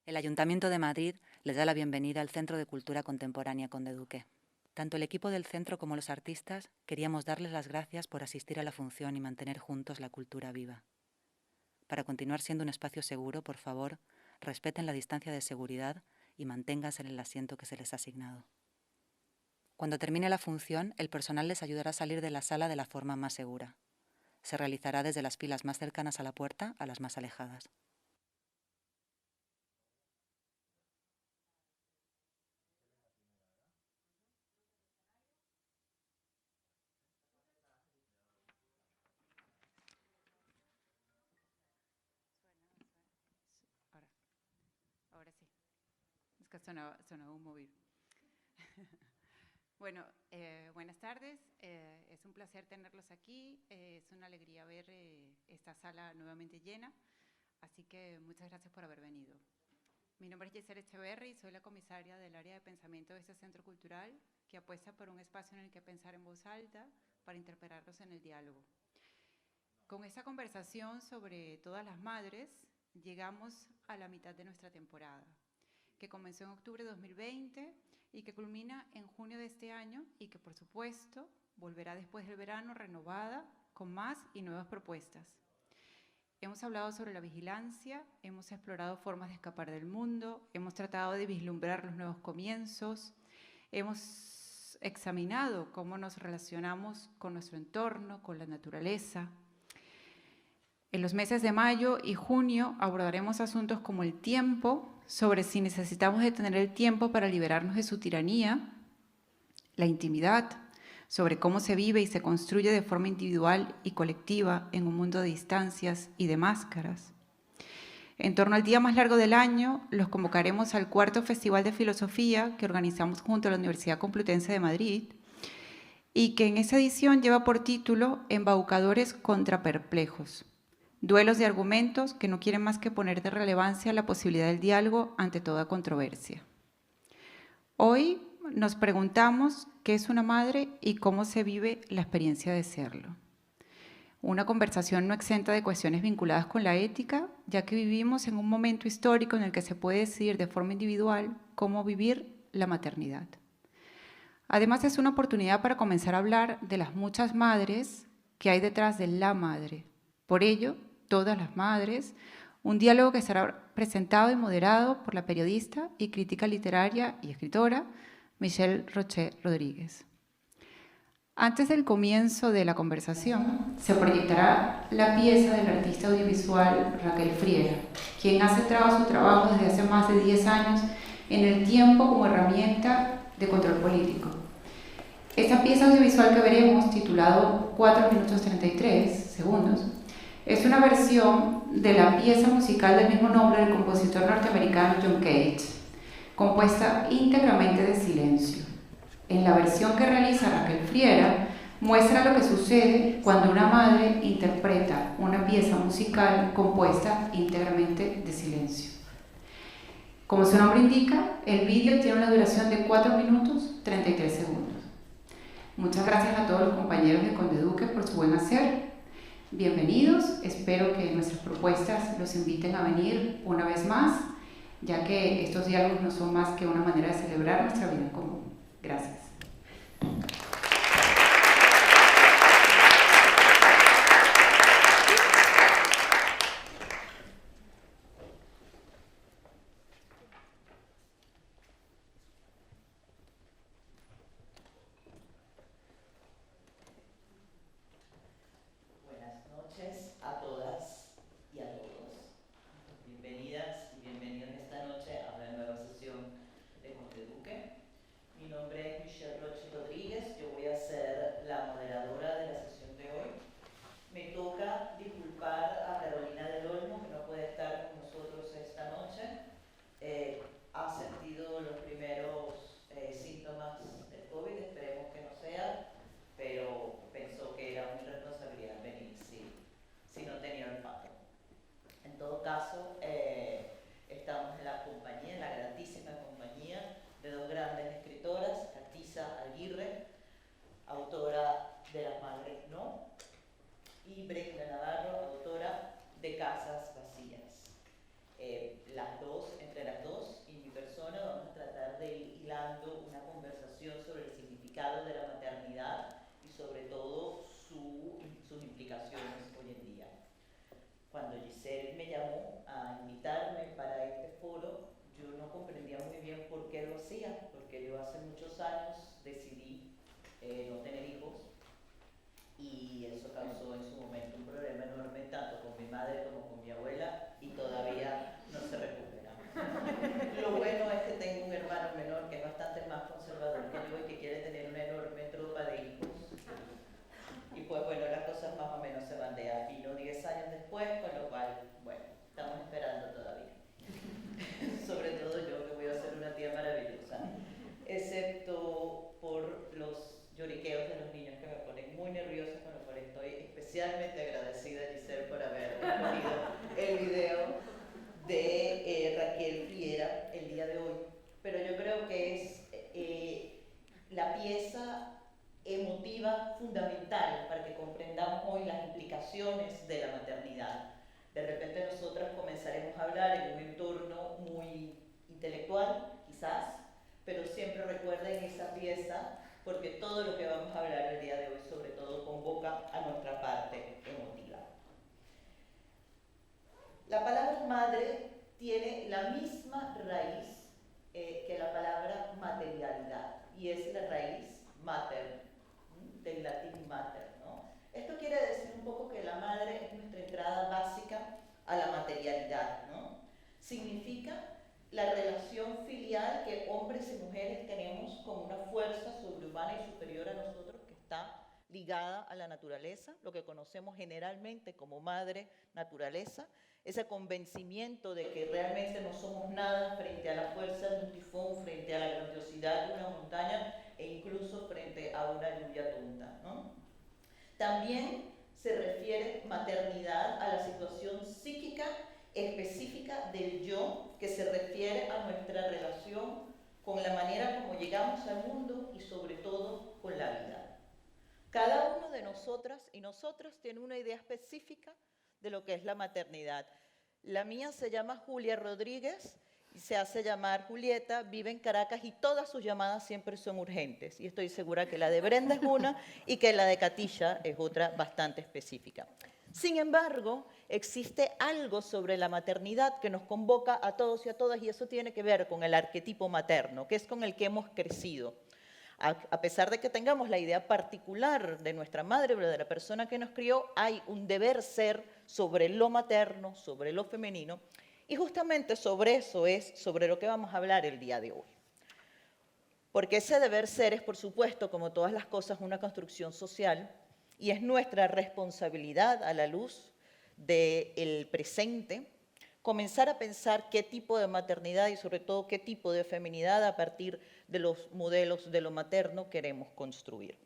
El Ayuntamiento de Madrid les da la bienvenida al Centro de Cultura Contemporánea Conde Duque. Tanto el equipo del centro como los artistas queríamos darles las gracias por asistir a la función y mantener juntos la cultura viva. Para continuar siendo un espacio seguro, por favor, respeten la distancia de seguridad y manténganse en el asiento que se les ha asignado. Cuando termine la función, el personal les ayudará a salir de la sala de la forma más segura. Se realizará desde las filas más cercanas a la puerta a las más alejadas. Ahora sí. Es que sonaba un móvil. Bueno, buenas tardes. Es un placer tenerlos aquí. Es una alegría ver esta sala nuevamente llena. Así que muchas gracias por haber venido. Mi nombre es Giselle Echeverri y soy la comisaria del área de pensamiento de este centro cultural que apuesta por un espacio en el que pensar en voz alta para interpelarlos en el diálogo. Con esta conversación sobre todas las madres, llegamos a la mitad de nuestra temporada, que comenzó en octubre de 2020 y que culmina en junio de este año y que, por supuesto, volverá después del verano renovada con más y nuevas propuestas. Hemos hablado sobre la vigilancia, hemos explorado formas de escapar del mundo, hemos tratado de vislumbrar los nuevos comienzos, hemos examinado cómo nos relacionamos con nuestro entorno, con la naturaleza. En los meses de mayo y junio abordaremos asuntos como el tiempo, sobre si necesitamos detener el tiempo para liberarnos de su tiranía, la intimidad, sobre cómo se vive y se construye de forma individual y colectiva en un mundo de distancias y de máscaras. En torno al día más largo del año, los convocaremos al 4º Festival de Filosofía que organizamos junto a la Universidad Complutense de Madrid y que en esa edición lleva por título Embaucadores contra Perplejos. Duelos de argumentos que no quieren más que poner de relevancia la posibilidad del diálogo ante toda controversia. Hoy nos preguntamos qué es una madre y cómo se vive la experiencia de serlo. Una conversación no exenta de cuestiones vinculadas con la ética, ya que vivimos en un momento histórico en el que se puede decidir de forma individual cómo vivir la maternidad. Además, es una oportunidad para comenzar a hablar de las muchas madres que hay detrás de la madre. Por ello, todas las madres, un diálogo que será presentado y moderado por la periodista y crítica literaria y escritora Michelle Roche Rodríguez. Antes del comienzo de la conversación, se proyectará la pieza del artista audiovisual Raquel Friera, quien ha centrado su trabajo desde hace más de 10 años en el tiempo como herramienta de control político. Esta pieza audiovisual que veremos, titulado 4 minutos 33 segundos, es una versión de la pieza musical del mismo nombre del compositor norteamericano John Cage, compuesta íntegramente de silencio. En la versión que realiza Raquel Friera, muestra lo que sucede cuando una madre interpreta una pieza musical compuesta íntegramente de silencio. Como su nombre indica, el vídeo tiene una duración de 4 minutos 33 segundos. Muchas gracias a todos los compañeros de Conde Duque por su buen hacer. Bienvenidos, espero que nuestras propuestas los inviten a venir una vez más, ya que estos diálogos no son más que una manera de celebrar nuestra vida en común. Gracias. de Casas Vacías. Las dos, entre las conversación sobre el significado de la maternidad y sobre todo sus implicaciones hoy en día. Cuando Giselle me llamó a invitarme para este foro, yo no comprendía muy bien por qué lo hacía, porque yo hace muchos años decidí no tener hijos y eso causó en su momento un problema enorme tanto con mi madre como con mi abuela y todavía no se recupera. Lo bueno es que tengo un hermano menor que es bastante más conservador que yo y que quiere tener una enorme tropa de hijos. Y pues bueno, las cosas más o menos se van de a vino 10 años después, con lo cual, bueno, estamos esperando todavía. Sobre todo yo, que voy a ser una tía maravillosa. Excepto por los lloriqueos de los niños que me ponen muy nerviosa, con lo cual estoy especialmente agradecida a Giselle por haber escogido el video de Raquel Friera el día de hoy. Pero yo creo que es la pieza emotiva fundamental para que comprendamos hoy las implicaciones de la maternidad. De repente nosotras comenzaremos a hablar en un entorno muy intelectual, quizás, pero siempre recuerden esa pieza porque todo lo que vamos a hablar el día de hoy sobre todo convoca a nuestra parte emotiva. La palabra madre tiene la misma raíz que la palabra materialidad y es la raíz mater, del latín mater, ¿no? Esto quiere decir un poco que la madre es nuestra entrada básica a la materialidad, ¿no? Significa la relación filial que hombres y mujeres tenemos con una fuerza sobrehumana y superior a nosotros que está ligada a la naturaleza, lo que conocemos generalmente como madre naturaleza, ese convencimiento de que realmente no somos nada frente a la fuerza de un tifón, frente a la grandiosidad de una montaña e incluso frente a una lluvia tonta, ¿no? También se refiere maternidad a la situación psíquica específica del yo, que se refiere a nuestra relación con la manera como llegamos al mundo y sobre todo con la vida. Cada uno de nosotras y nosotras tiene una idea específica de lo que es la maternidad. La mía se llama Julia Rodríguez y se hace llamar Julieta, vive en Caracas y todas sus llamadas siempre son urgentes. Y estoy segura que la de Brenda es una y que la de Katilla es otra bastante específica. Sin embargo, existe algo sobre la maternidad que nos convoca a todos y a todas y eso tiene que ver con el arquetipo materno, que es con el que hemos crecido. A pesar de que tengamos la idea particular de nuestra madre o de la persona que nos crió, hay un deber ser sobre lo materno, sobre lo femenino, y justamente sobre eso es sobre lo que vamos a hablar el día de hoy. Porque ese deber ser es, por supuesto, como todas las cosas, una construcción social, y es nuestra responsabilidad a la luz del presente comenzar a pensar qué tipo de maternidad y sobre todo qué tipo de feminidad a partir de los modelos de lo materno queremos construir.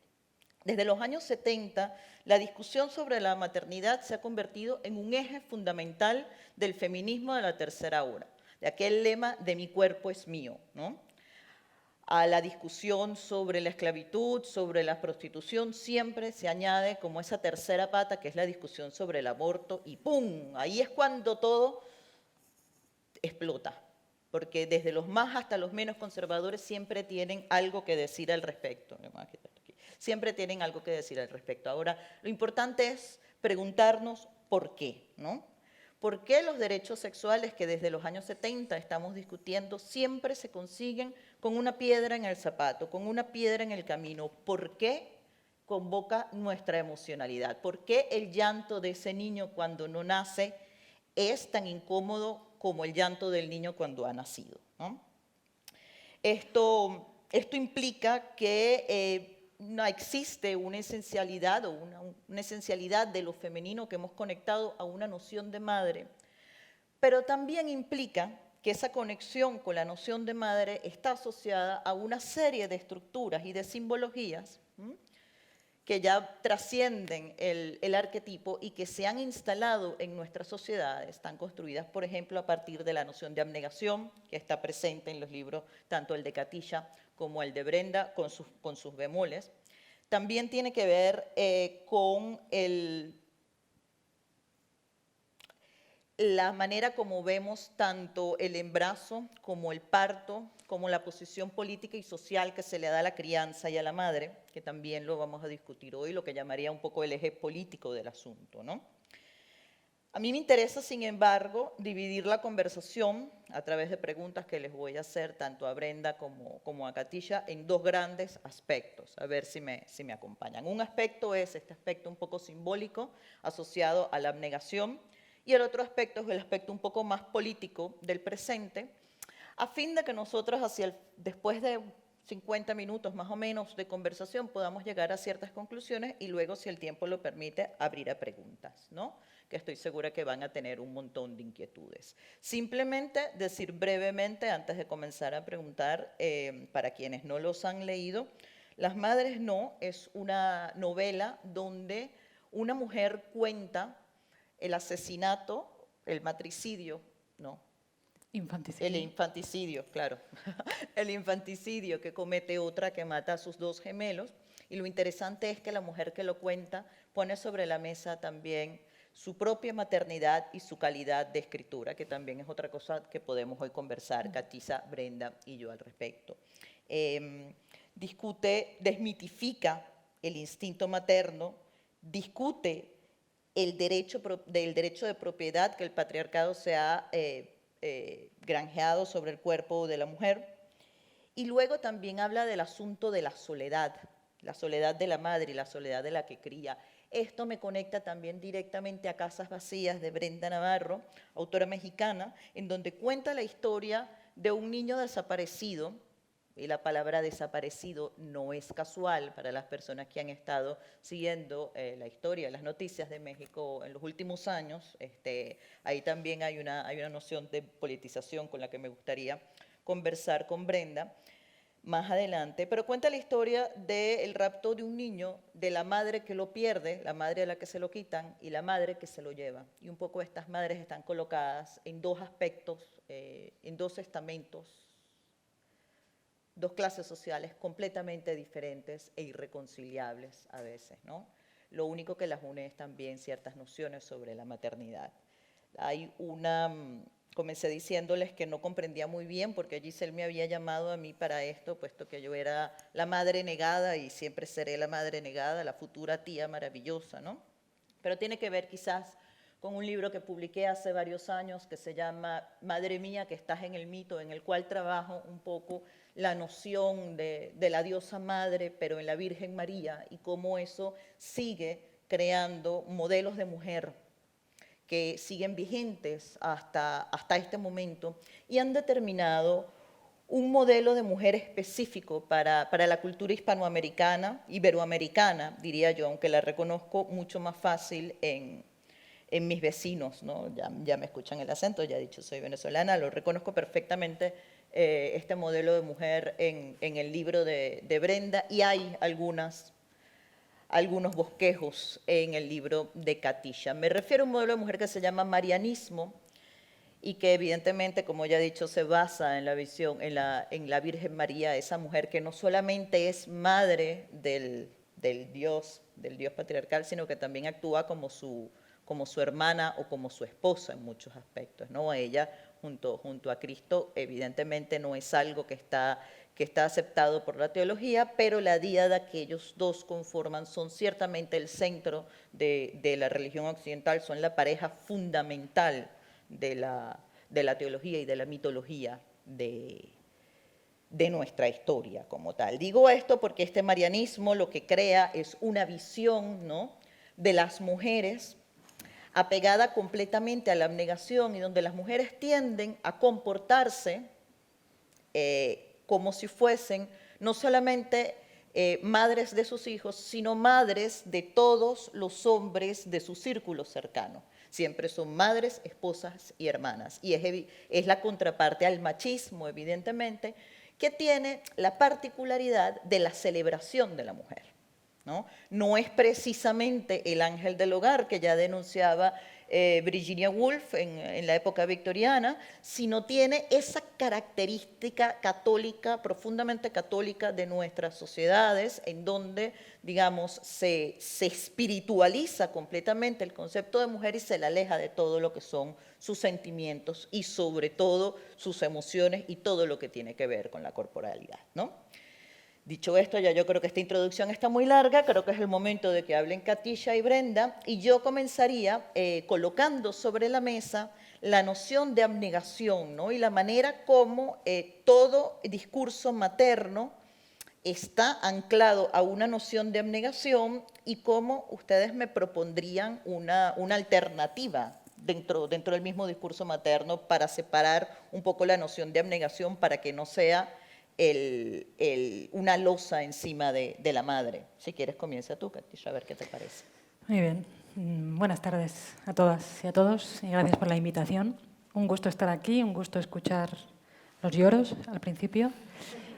Desde los años 70, la discusión sobre la maternidad se ha convertido en un eje fundamental del feminismo de la tercera ola, de aquel lema de mi cuerpo es mío, ¿no? A la discusión sobre la esclavitud, sobre la prostitución, siempre se añade como esa tercera pata que es la discusión sobre el aborto y ¡pum! Ahí es cuando todo explota, porque desde los más hasta los menos conservadores siempre tienen algo que decir al respecto. Siempre tienen algo que decir al respecto. Ahora, lo importante es preguntarnos por qué, ¿no? ¿Por qué los derechos sexuales que desde los años 70 estamos discutiendo siempre se consiguen con una piedra en el zapato, con una piedra en el camino? ¿Por qué convoca nuestra emocionalidad? ¿Por qué el llanto de ese niño cuando no nace es tan incómodo como el llanto del niño cuando ha nacido, ¿no? Esto implica que no existe una esencialidad o una esencialidad de lo femenino que hemos conectado a una noción de madre, pero también implica que esa conexión con la noción de madre está asociada a una serie de estructuras y de simbologías que ya trascienden el arquetipo y que se han instalado en nuestras sociedades, están construidas, por ejemplo, a partir de la noción de abnegación, que está presente en los libros, tanto el de Katilla como el de Brenda, con sus bemoles. También tiene que ver con la manera como vemos tanto el embarazo como el parto, como la posición política y social que se le da a la crianza y a la madre, que también lo vamos a discutir hoy, lo que llamaría un poco el eje político del asunto, ¿no? A mí me interesa, sin embargo, dividir la conversación a través de preguntas que les voy a hacer tanto a Brenda como a Katisha en dos grandes aspectos, a ver si me acompañan. Un aspecto es este aspecto un poco simbólico asociado a la abnegación, y el otro aspecto es el aspecto un poco más político del presente, a fin de que nosotros después de 50 minutos más o menos de conversación podamos llegar a ciertas conclusiones y luego, si el tiempo lo permite, abrir a preguntas, ¿no? Que estoy segura que van a tener un montón de inquietudes. Simplemente decir brevemente, antes de comenzar a preguntar, para quienes no los han leído, Las Madres No es una novela donde una mujer cuenta el asesinato, el matricidio, ¿no? Infanticidio. El infanticidio, claro. El infanticidio que comete otra que mata a sus dos gemelos. Y lo interesante es que la mujer que lo cuenta pone sobre la mesa también su propia maternidad y su calidad de escritura, que también es otra cosa que podemos hoy conversar, Katisha, Brenda y yo al respecto. Desmitifica el instinto materno, discute el derecho de propiedad que el patriarcado se ha granjeado sobre el cuerpo de la mujer, y luego también habla del asunto de la soledad de la madre y la soledad de la que cría. Esto me conecta también directamente a Casas Vacías de Brenda Navarro, autora mexicana, en donde cuenta la historia de un niño desaparecido, y la palabra desaparecido no es casual para las personas que han estado siguiendo la historia, las noticias de México en los últimos años. Ahí también hay una noción de politización con la que me gustaría conversar con Brenda más adelante, pero cuenta la historia del rapto de un niño, de la madre que lo pierde, la madre a la que se lo quitan y la madre que se lo lleva. Y un poco estas madres están colocadas en dos aspectos, en dos estamentos, dos clases sociales completamente diferentes e irreconciliables a veces, ¿no? Lo único que las une es también ciertas nociones sobre la maternidad. Comencé diciéndoles que no comprendía muy bien porque Giselle me había llamado a mí para esto, puesto que yo era la madre negada y siempre seré la madre negada, la futura tía maravillosa, ¿no? Pero tiene que ver quizás con un libro que publiqué hace varios años que se llama Madre mía, que estás en el mito, en el cual trabajo un poco la noción de la diosa madre, pero en la Virgen María, y cómo eso sigue creando modelos de mujer que siguen vigentes hasta este momento y han determinado un modelo de mujer específico para la cultura hispanoamericana, iberoamericana, diría yo, aunque la reconozco mucho más fácil en mis vecinos, ¿no? Ya me escuchan el acento, ya he dicho, soy venezolana, lo reconozco perfectamente este modelo de mujer en el libro de Brenda, y hay algunos bosquejos en el libro de Katisha. Me refiero a un modelo de mujer que se llama marianismo y que evidentemente, como ya he dicho, se basa en la visión, en la Virgen María, esa mujer que no solamente es madre del Dios patriarcal, sino que también actúa como su hermana o como su esposa en muchos aspectos, ¿no? Ella, junto a Cristo, evidentemente no es algo que está aceptado por la teología, pero la díada que ellos dos conforman son ciertamente el centro de la religión occidental, son la pareja fundamental de la teología y de la mitología de nuestra historia como tal. Digo esto porque este marianismo lo que crea es una visión, ¿no?, de las mujeres apegada completamente a la abnegación, y donde las mujeres tienden a comportarse como si fuesen no solamente madres de sus hijos, sino madres de todos los hombres de su círculo cercano. Siempre son madres, esposas y hermanas. Y es la contraparte al machismo, evidentemente, que tiene la particularidad de la celebración de la mujer, ¿no? No es precisamente el ángel del hogar, que ya denunciaba Virginia Woolf en la época victoriana, sino tiene esa característica católica, profundamente católica de nuestras sociedades, en donde, digamos, se espiritualiza completamente el concepto de mujer y se le aleja de todo lo que son sus sentimientos y sobre todo sus emociones y todo lo que tiene que ver con la corporalidad, ¿no? Dicho esto, ya yo creo que esta introducción está muy larga, creo que es el momento de que hablen Katisha y Brenda, y yo comenzaría colocando sobre la mesa la noción de abnegación, ¿no? Y la manera como todo discurso materno está anclado a una noción de abnegación y cómo ustedes me propondrían una alternativa dentro del mismo discurso materno para separar un poco la noción de abnegación para que no sea una losa encima de la madre. Si quieres, comienza tú, Katisha, a ver qué te parece. Muy bien. Buenas tardes a todas y a todos y gracias por la invitación. Un gusto estar aquí, un gusto escuchar los lloros al principio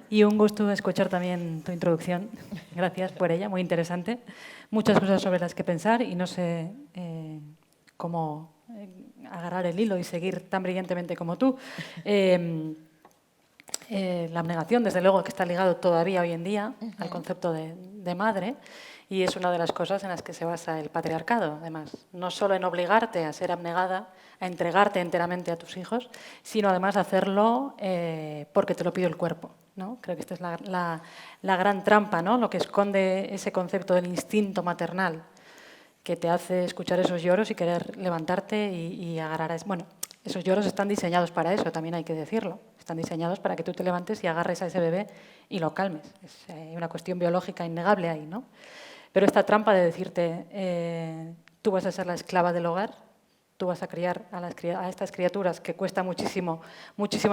y un gusto escuchar también tu introducción. Gracias por ella, muy interesante. Muchas cosas sobre las que pensar y no sé cómo agarrar el hilo y seguir tan brillantemente como tú. La abnegación, desde luego, que está ligado todavía hoy en día al concepto de madre y es una de las cosas en las que se basa el patriarcado, además. No solo en obligarte a ser abnegada, a entregarte enteramente a tus hijos, sino además hacerlo porque te lo pide el cuerpo, ¿no? Creo que esta es la gran trampa, ¿no? Lo que esconde ese concepto del instinto maternal que te hace escuchar esos lloros y querer levantarte y agarrar a... Bueno, esos lloros están diseñados para eso, también hay que decirlo. Están diseñados para que tú te levantes y agarres a ese bebé y lo calmes. Es una cuestión biológica innegable ahí, ¿no? Pero esta trampa de decirte, tú vas a ser la esclava del hogar, tú vas a criar a estas criaturas que cuesta muchísima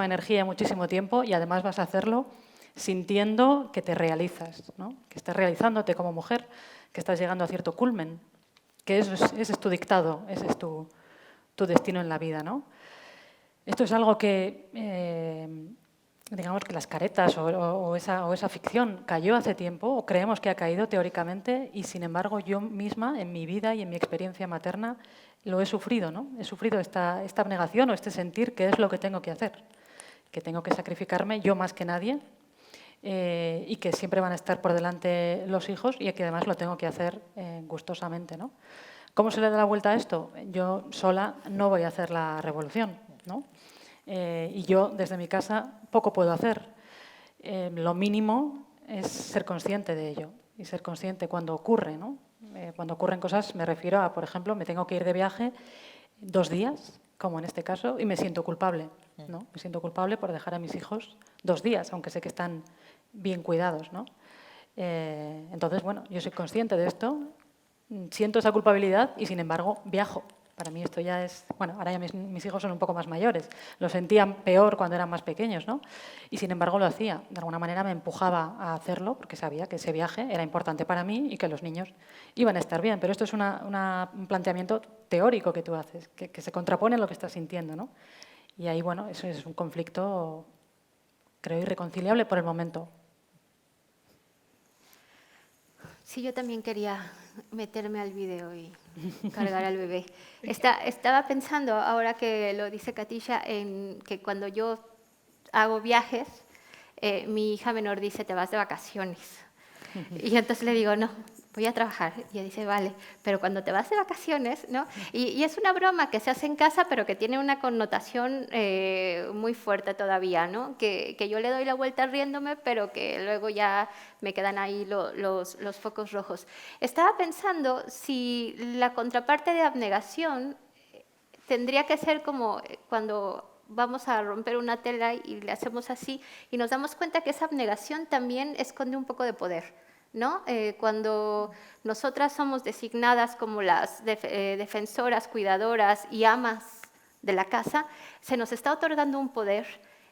energía, muchísimo tiempo y además vas a hacerlo sintiendo que te realizas, ¿no? Que estás realizándote como mujer, que estás llegando a cierto culmen, que ese es tu dictado, ese es tu destino en la vida, ¿no? Esto es algo que, digamos que las caretas o esa ficción cayó hace tiempo, o creemos que ha caído teóricamente, y sin embargo yo misma, en mi vida y en mi experiencia materna, lo he sufrido, ¿no? He sufrido esta abnegación o este sentir que es lo que tengo que hacer, que tengo que sacrificarme yo más que nadie y que siempre van a estar por delante los hijos y que además lo tengo que hacer gustosamente, ¿no? ¿Cómo se le da la vuelta a esto? Yo sola no voy a hacer la revolución, ¿no? Y yo, desde mi casa, poco puedo hacer. Lo mínimo es ser consciente de ello y ser consciente cuando ocurre, ¿no? Cuando ocurren cosas, me refiero a, por ejemplo, me tengo que ir de viaje 2 días, como en este caso, y me siento culpable, ¿no? Me siento culpable por dejar a mis hijos 2 días, aunque sé que están bien cuidados, ¿no? Entonces, bueno, yo soy consciente de esto, siento esa culpabilidad y, sin embargo, viajo. Para mí esto ya es... Bueno, ahora ya mis hijos son un poco más mayores. Lo sentían peor cuando eran más pequeños, ¿no? Y, sin embargo, lo hacía. De alguna manera me empujaba a hacerlo porque sabía que ese viaje era importante para mí y que los niños iban a estar bien. Pero esto es un planteamiento teórico que tú haces, que se contrapone a lo que estás sintiendo, ¿no? Y ahí, bueno, eso es un conflicto, creo, irreconciliable por el momento. Sí, yo también quería meterme al vídeo y cargar al bebé. Estaba pensando, ahora que lo dice Katisha, en que cuando yo hago viajes, mi hija menor dice, te vas de vacaciones. Y entonces le digo, no, voy a trabajar. Y ella dice, vale, pero cuando te vas de vacaciones, ¿no? Y es una broma que se hace en casa, pero que tiene una connotación muy fuerte todavía, ¿no? Que yo le doy la vuelta riéndome, pero que luego ya me quedan ahí los focos rojos. Estaba pensando si la contraparte de abnegación tendría que ser como cuando vamos a romper una tela y le hacemos así y nos damos cuenta que esa abnegación también esconde un poco de poder, ¿no? Cuando nosotras somos designadas como las defensoras, cuidadoras y amas de la casa, se nos está otorgando un poder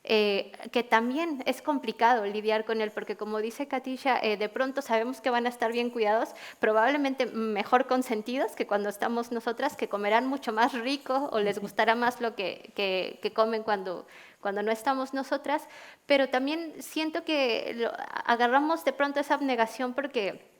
que también es complicado lidiar con él, porque como dice Katisha, de pronto sabemos que van a estar bien cuidados, probablemente mejor consentidos que cuando estamos nosotras, que comerán mucho más rico o les gustará más lo que comen cuando no estamos nosotras, pero también siento que agarramos de pronto esa abnegación porque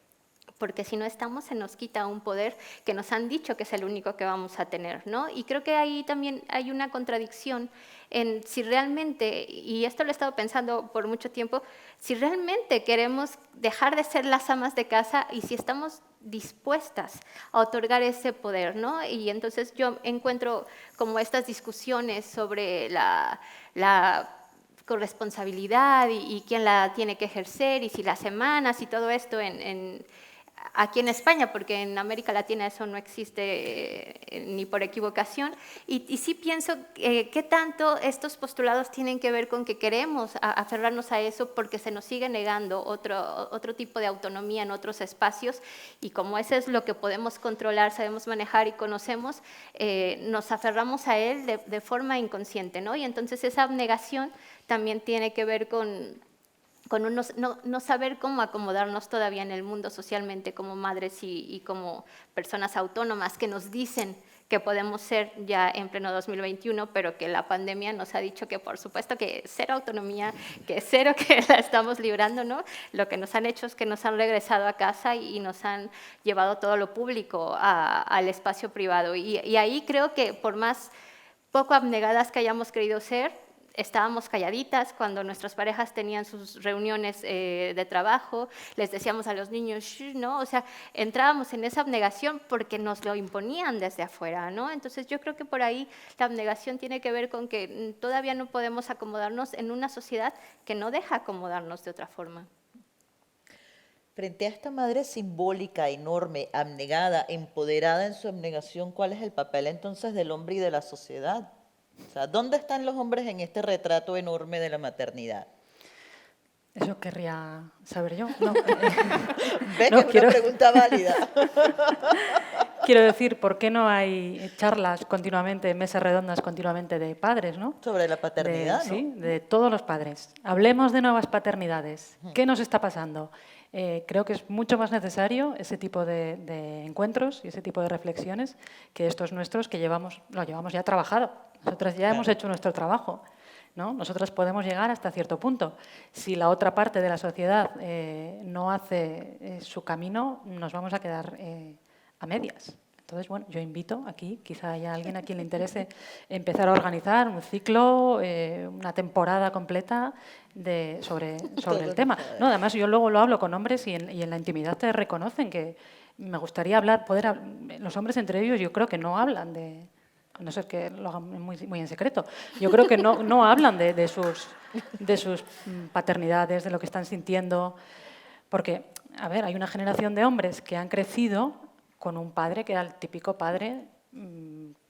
porque si no estamos se nos quita un poder que nos han dicho que es el único que vamos a tener, ¿no? Y creo que ahí también hay una contradicción en si realmente, y esto lo he estado pensando por mucho tiempo, si realmente queremos dejar de ser las amas de casa y si estamos dispuestas a otorgar ese poder, ¿no? Y entonces yo encuentro como estas discusiones sobre la corresponsabilidad y quién la tiene que ejercer y si las semanas y todo esto aquí en España, porque en América Latina eso no existe ni por equivocación, y sí pienso qué tanto estos postulados tienen que ver con que queremos aferrarnos a eso porque se nos sigue negando otro tipo de autonomía en otros espacios, y como eso es lo que podemos controlar, sabemos manejar y conocemos, nos aferramos a él de forma inconsciente, ¿no? Y entonces esa abnegación también tiene que ver con no saber cómo acomodarnos todavía en el mundo socialmente como madres y como personas autónomas que nos dicen que podemos ser ya en pleno 2021, pero que la pandemia nos ha dicho que por supuesto que cero autonomía, que cero que la estamos librando, ¿no? Lo que nos han hecho es que nos han regresado a casa y nos han llevado todo lo público al espacio privado. Y ahí creo que por más poco abnegadas que hayamos querido ser, estábamos calladitas cuando nuestras parejas tenían sus reuniones de trabajo, les decíamos a los niños, "Shh", ¿no? O sea, entrábamos en esa abnegación porque nos lo imponían desde afuera, ¿no? Entonces yo creo que por ahí la abnegación tiene que ver con que todavía no podemos acomodarnos en una sociedad que no deja acomodarnos de otra forma. Frente a esta madre simbólica, enorme, abnegada, empoderada en su abnegación, ¿cuál es el papel entonces del hombre y de la sociedad? O sea, ¿dónde están los hombres en este retrato enorme de la maternidad? Eso querría saber yo. No, ¿Ves no, que es una pregunta válida? Quiero decir, ¿por qué no hay charlas continuamente, mesas redondas continuamente de padres, ¿no? Sobre la paternidad, ¿no? Sí, de todos los padres. Hablemos de nuevas paternidades. ¿Qué nos está pasando? Creo que es mucho más necesario ese tipo de encuentros y ese tipo de reflexiones que estos nuestros que lo llevamos ya trabajado. Nosotras ya hemos hecho nuestro trabajo, ¿no? Nosotras podemos llegar hasta cierto punto. Si la otra parte de la sociedad no hace su camino, nos vamos a quedar a medias. Entonces, bueno, yo invito aquí, quizá haya alguien a quien le interese empezar a organizar un ciclo, una temporada completa sobre el tema. No, además, yo luego lo hablo con hombres y en la intimidad te reconocen que me gustaría los hombres entre ellos yo creo que no hablan de, a no ser que lo hagan muy, muy en secreto, yo creo que no hablan de sus paternidades, de lo que están sintiendo, porque, a ver, hay una generación de hombres que han crecido con un padre que era el típico padre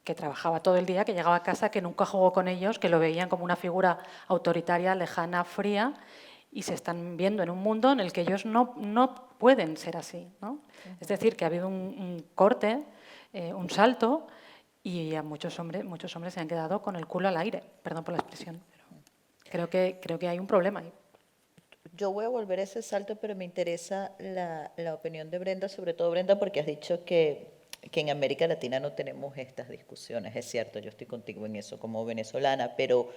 que trabajaba todo el día, que llegaba a casa, que nunca jugó con ellos, que lo veían como una figura autoritaria, lejana, fría, y se están viendo en un mundo en el que ellos no pueden ser así, ¿no? Es decir, que ha habido un corte, un salto, y a muchos hombres se han quedado con el culo al aire, perdón por la expresión, pero creo que hay un problema ahí. Yo voy a volver a ese salto, pero me interesa la opinión de Brenda, sobre todo Brenda, porque has dicho que en América Latina no tenemos estas discusiones. Es cierto, yo estoy contigo en eso como venezolana, pero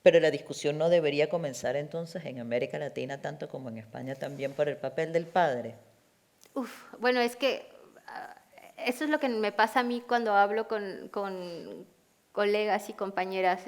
la discusión no debería comenzar entonces en América Latina tanto como en España también por el papel del padre. Bueno, es que eso es lo que me pasa a mí cuando hablo con colegas y compañeras.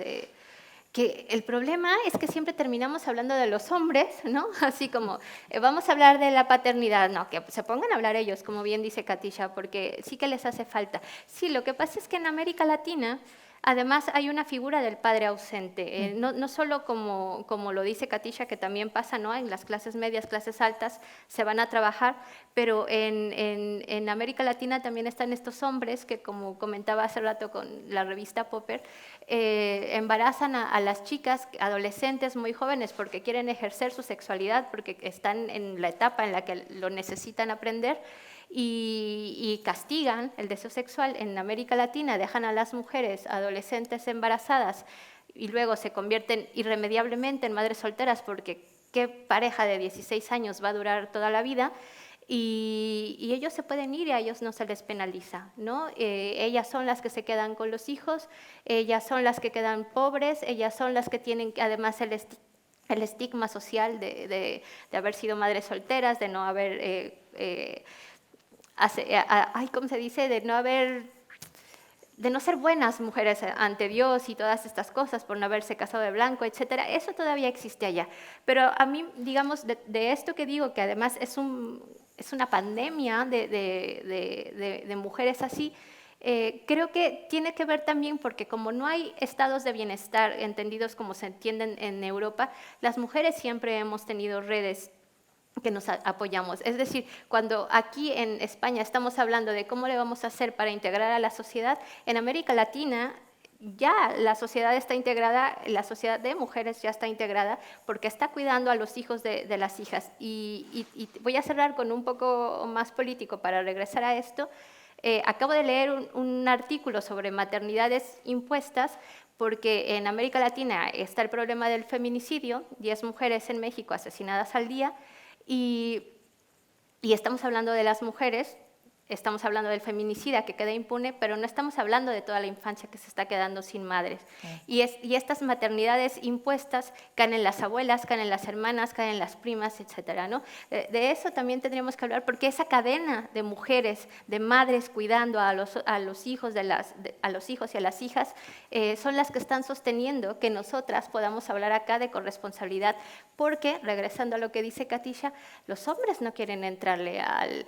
Que el problema es que siempre terminamos hablando de los hombres, ¿no? Así como, vamos a hablar de la paternidad. No, que se pongan a hablar ellos, como bien dice Katisha, porque sí que les hace falta. Sí, lo que pasa es que en América Latina, además, hay una figura del padre ausente. No solo como lo dice Katisha, que también pasa, ¿no? En las clases medias, clases altas, se van a trabajar, pero en América Latina también están estos hombres que, como comentaba hace rato con la revista Popper, embarazan a las chicas, adolescentes muy jóvenes, porque quieren ejercer su sexualidad, porque están en la etapa en la que lo necesitan aprender, y castigan el deseo sexual. En América Latina dejan a las mujeres adolescentes embarazadas y luego se convierten irremediablemente en madres solteras, porque qué pareja de 16 años va a durar toda la vida, y ellos se pueden ir y a ellos no se les penaliza, ¿no? Ellas son las que se quedan con los hijos, ellas son las que quedan pobres, ellas son las que tienen, además se les el estigma social de haber sido madres solteras, de no haber, ¿cómo se dice? De no ser buenas mujeres ante Dios y todas estas cosas, por no haberse casado de blanco, etcétera. Eso todavía existe allá. Pero a mí, digamos, de esto que digo, que además es una pandemia de mujeres así, creo que tiene que ver también porque como no hay estados de bienestar entendidos como se entienden en Europa, las mujeres siempre hemos tenido redes que nos apoyamos. Es decir, cuando aquí en España estamos hablando de cómo le vamos a hacer para integrar a la sociedad, en América Latina ya la sociedad está integrada, la sociedad de mujeres ya está integrada porque está cuidando a los hijos de las hijas. Y voy a cerrar con un poco más político para regresar a esto. Acabo de leer un artículo sobre maternidades impuestas porque en América Latina está el problema del feminicidio, 10 mujeres en México asesinadas al día, y estamos hablando de las mujeres, estamos hablando del feminicida que queda impune, pero no estamos hablando de toda la infancia que se está quedando sin madres. Y estas maternidades impuestas caen en las abuelas, caen en las hermanas, caen en las primas, etcétera, ¿no? De eso también tendríamos que hablar, porque esa cadena de mujeres, de madres cuidando a los hijos a los hijos y a las hijas, son las que están sosteniendo que nosotras podamos hablar acá de corresponsabilidad, porque, regresando a lo que dice Katisha, los hombres no quieren entrarle al...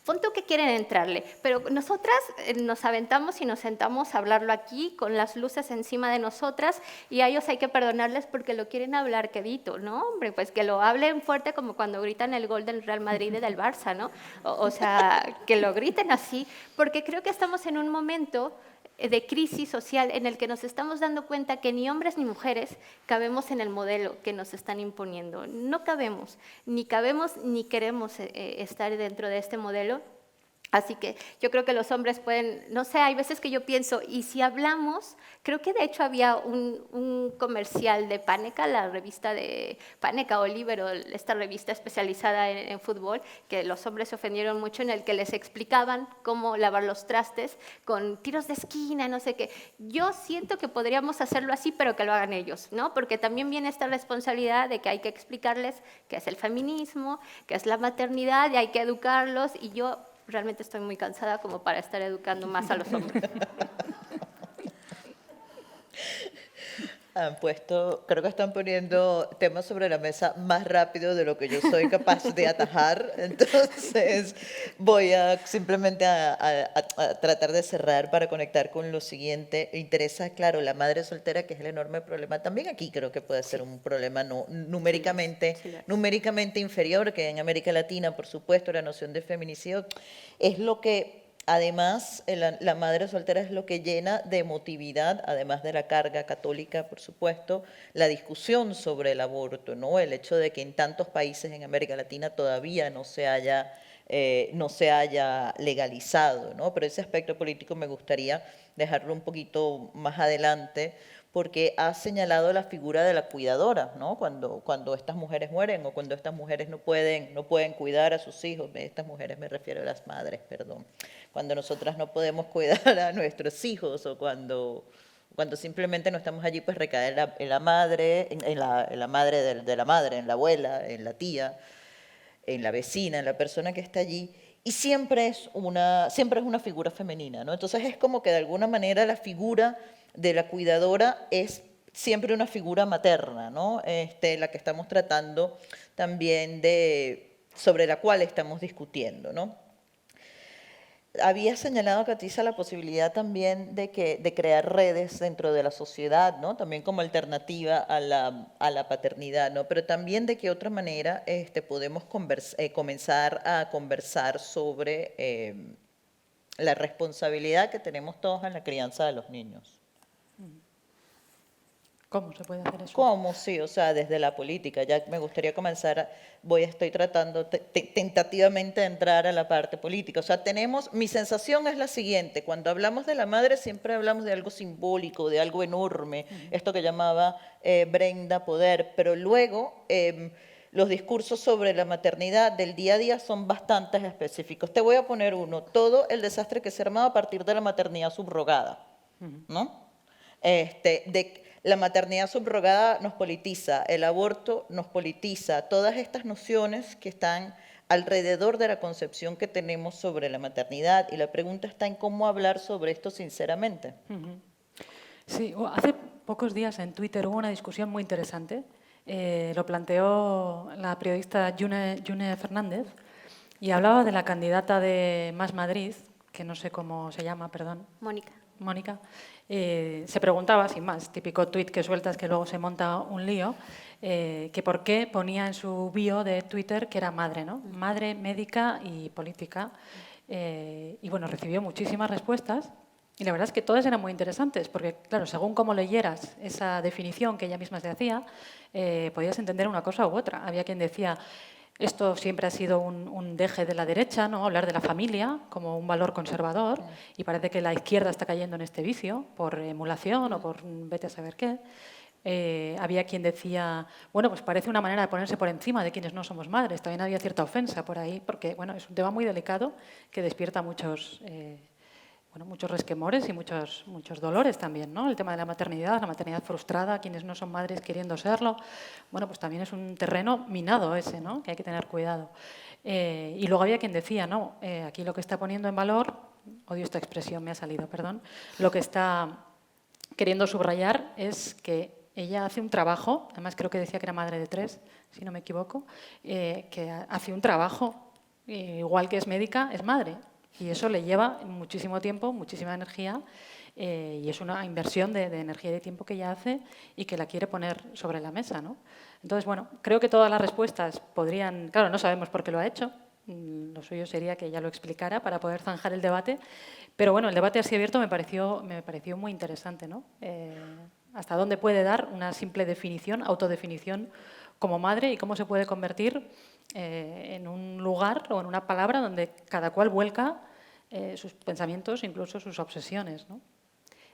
Punto que quieren entrarle, pero nosotras nos aventamos y nos sentamos a hablarlo aquí con las luces encima de nosotras y a ellos hay que perdonarles porque lo quieren hablar quedito, ¿no? Hombre, pues que lo hablen fuerte como cuando gritan el gol del Real Madrid y del Barça, ¿no? O sea, que lo griten así, porque creo que estamos en un momento de crisis social en el que nos estamos dando cuenta que ni hombres ni mujeres cabemos en el modelo que nos están imponiendo. No cabemos ni queremos estar dentro de este modelo. Así que yo creo que los hombres pueden, no sé, hay veces que yo pienso, y si hablamos, creo que de hecho había un comercial de Paneca, la revista de Paneca o Libero, esta revista especializada en fútbol, que los hombres se ofendieron mucho, en el que les explicaban cómo lavar los trastes con tiros de esquina, no sé qué. Yo siento que podríamos hacerlo así, pero que lo hagan ellos, ¿no? Porque también viene esta responsabilidad de que hay que explicarles qué es el feminismo, qué es la maternidad, y hay que educarlos, y yo realmente estoy muy cansada como para estar educando más a los hombres. Han puesto, creo que están poniendo temas sobre la mesa más rápido de lo que yo soy capaz de atajar. Entonces, voy a simplemente a tratar de cerrar para conectar con lo siguiente. Me interesa, claro, la madre soltera, que es el enorme problema. También aquí creo que puede ser un problema numéricamente inferior, que en América Latina, por supuesto, la noción de feminicidio es lo que... Además, la madre soltera es lo que llena de emotividad, además de la carga católica, por supuesto, la discusión sobre el aborto, ¿no? El hecho de que en tantos países en América Latina todavía no se haya legalizado, ¿no? Pero ese aspecto político me gustaría dejarlo un poquito más adelante, porque ha señalado la figura de la cuidadora, ¿no? Cuando estas mujeres mueren o cuando estas mujeres no pueden cuidar a sus hijos, estas mujeres me refiero a las madres, perdón, cuando nosotras no podemos cuidar a nuestros hijos o cuando simplemente no estamos allí, pues recae en la madre, en la madre de la madre, en la abuela, en la tía, en la vecina, en la persona que está allí. Y siempre es una figura femenina, ¿no? Entonces es como que de alguna manera la figura de la cuidadora es siempre una figura materna, ¿no? La que estamos tratando también sobre la cual estamos discutiendo, ¿no? Había señalado, Katisha, la posibilidad también de crear redes dentro de la sociedad, ¿no? También como alternativa a la paternidad, ¿no? Pero también de qué otra manera podemos comenzar a conversar sobre la responsabilidad que tenemos todos en la crianza de los niños. ¿Cómo se puede hacer eso? ¿Cómo? Sí, o sea, desde la política. Ya me gustaría comenzar, estoy tratando tentativamente de entrar a la parte política. O sea, mi sensación es la siguiente, cuando hablamos de la madre siempre hablamos de algo simbólico, de algo enorme, esto que llamaba Brenda poder, pero luego los discursos sobre la maternidad del día a día son bastante específicos. Te voy a poner uno, todo el desastre que se armaba a partir de la maternidad subrogada, ¿no? La maternidad subrogada nos politiza, el aborto nos politiza, todas estas nociones que están alrededor de la concepción que tenemos sobre la maternidad, y la pregunta está en cómo hablar sobre esto sinceramente. Sí, hace pocos días en Twitter hubo una discusión muy interesante. Lo planteó la periodista Yune Fernández y hablaba de la candidata de Más Madrid, que no sé cómo se llama, perdón. Mónica. Se preguntaba, sin más, típico tuit que sueltas que luego se monta un lío, que por qué ponía en su bio de Twitter que era madre, ¿no? Madre, médica y política. Y bueno, recibió muchísimas respuestas y la verdad es que todas eran muy interesantes porque, claro, según cómo leyeras esa definición que ella misma se hacía, podías entender una cosa u otra. Había quien decía, esto siempre ha sido un deje de la derecha, ¿no? Hablar de la familia como un valor conservador, y parece que la izquierda está cayendo en este vicio por emulación o por vete a saber qué. Había quien decía, bueno, pues parece una manera de ponerse por encima de quienes no somos madres. También había cierta ofensa por ahí, porque bueno, es un tema muy delicado que despierta muchos resquemores y muchos dolores también, ¿no? El tema de la maternidad frustrada, quienes no son madres queriendo serlo. Bueno, pues también es un terreno minado ese, ¿no? Que hay que tener cuidado. Y luego había quien decía, no, aquí lo que está poniendo en valor, odio esta expresión, me ha salido, perdón, lo que está queriendo subrayar es que ella hace un trabajo, además creo que decía que era madre de 3, si no me equivoco, que hace un trabajo, igual que es médica, es madre. Y eso le lleva muchísimo tiempo, muchísima energía, y es una inversión de energía y de tiempo que ella hace y que la quiere poner sobre la mesa, ¿no? Entonces, bueno, creo que todas las respuestas podrían... Claro, no sabemos por qué lo ha hecho. Lo suyo sería que ella lo explicara para poder zanjar el debate. Pero bueno, el debate así abierto me pareció muy interesante, ¿no? Hasta dónde puede dar una simple definición, autodefinición como madre y cómo se puede convertir en un lugar o en una palabra donde cada cual vuelca sus pensamientos, incluso sus obsesiones, ¿no?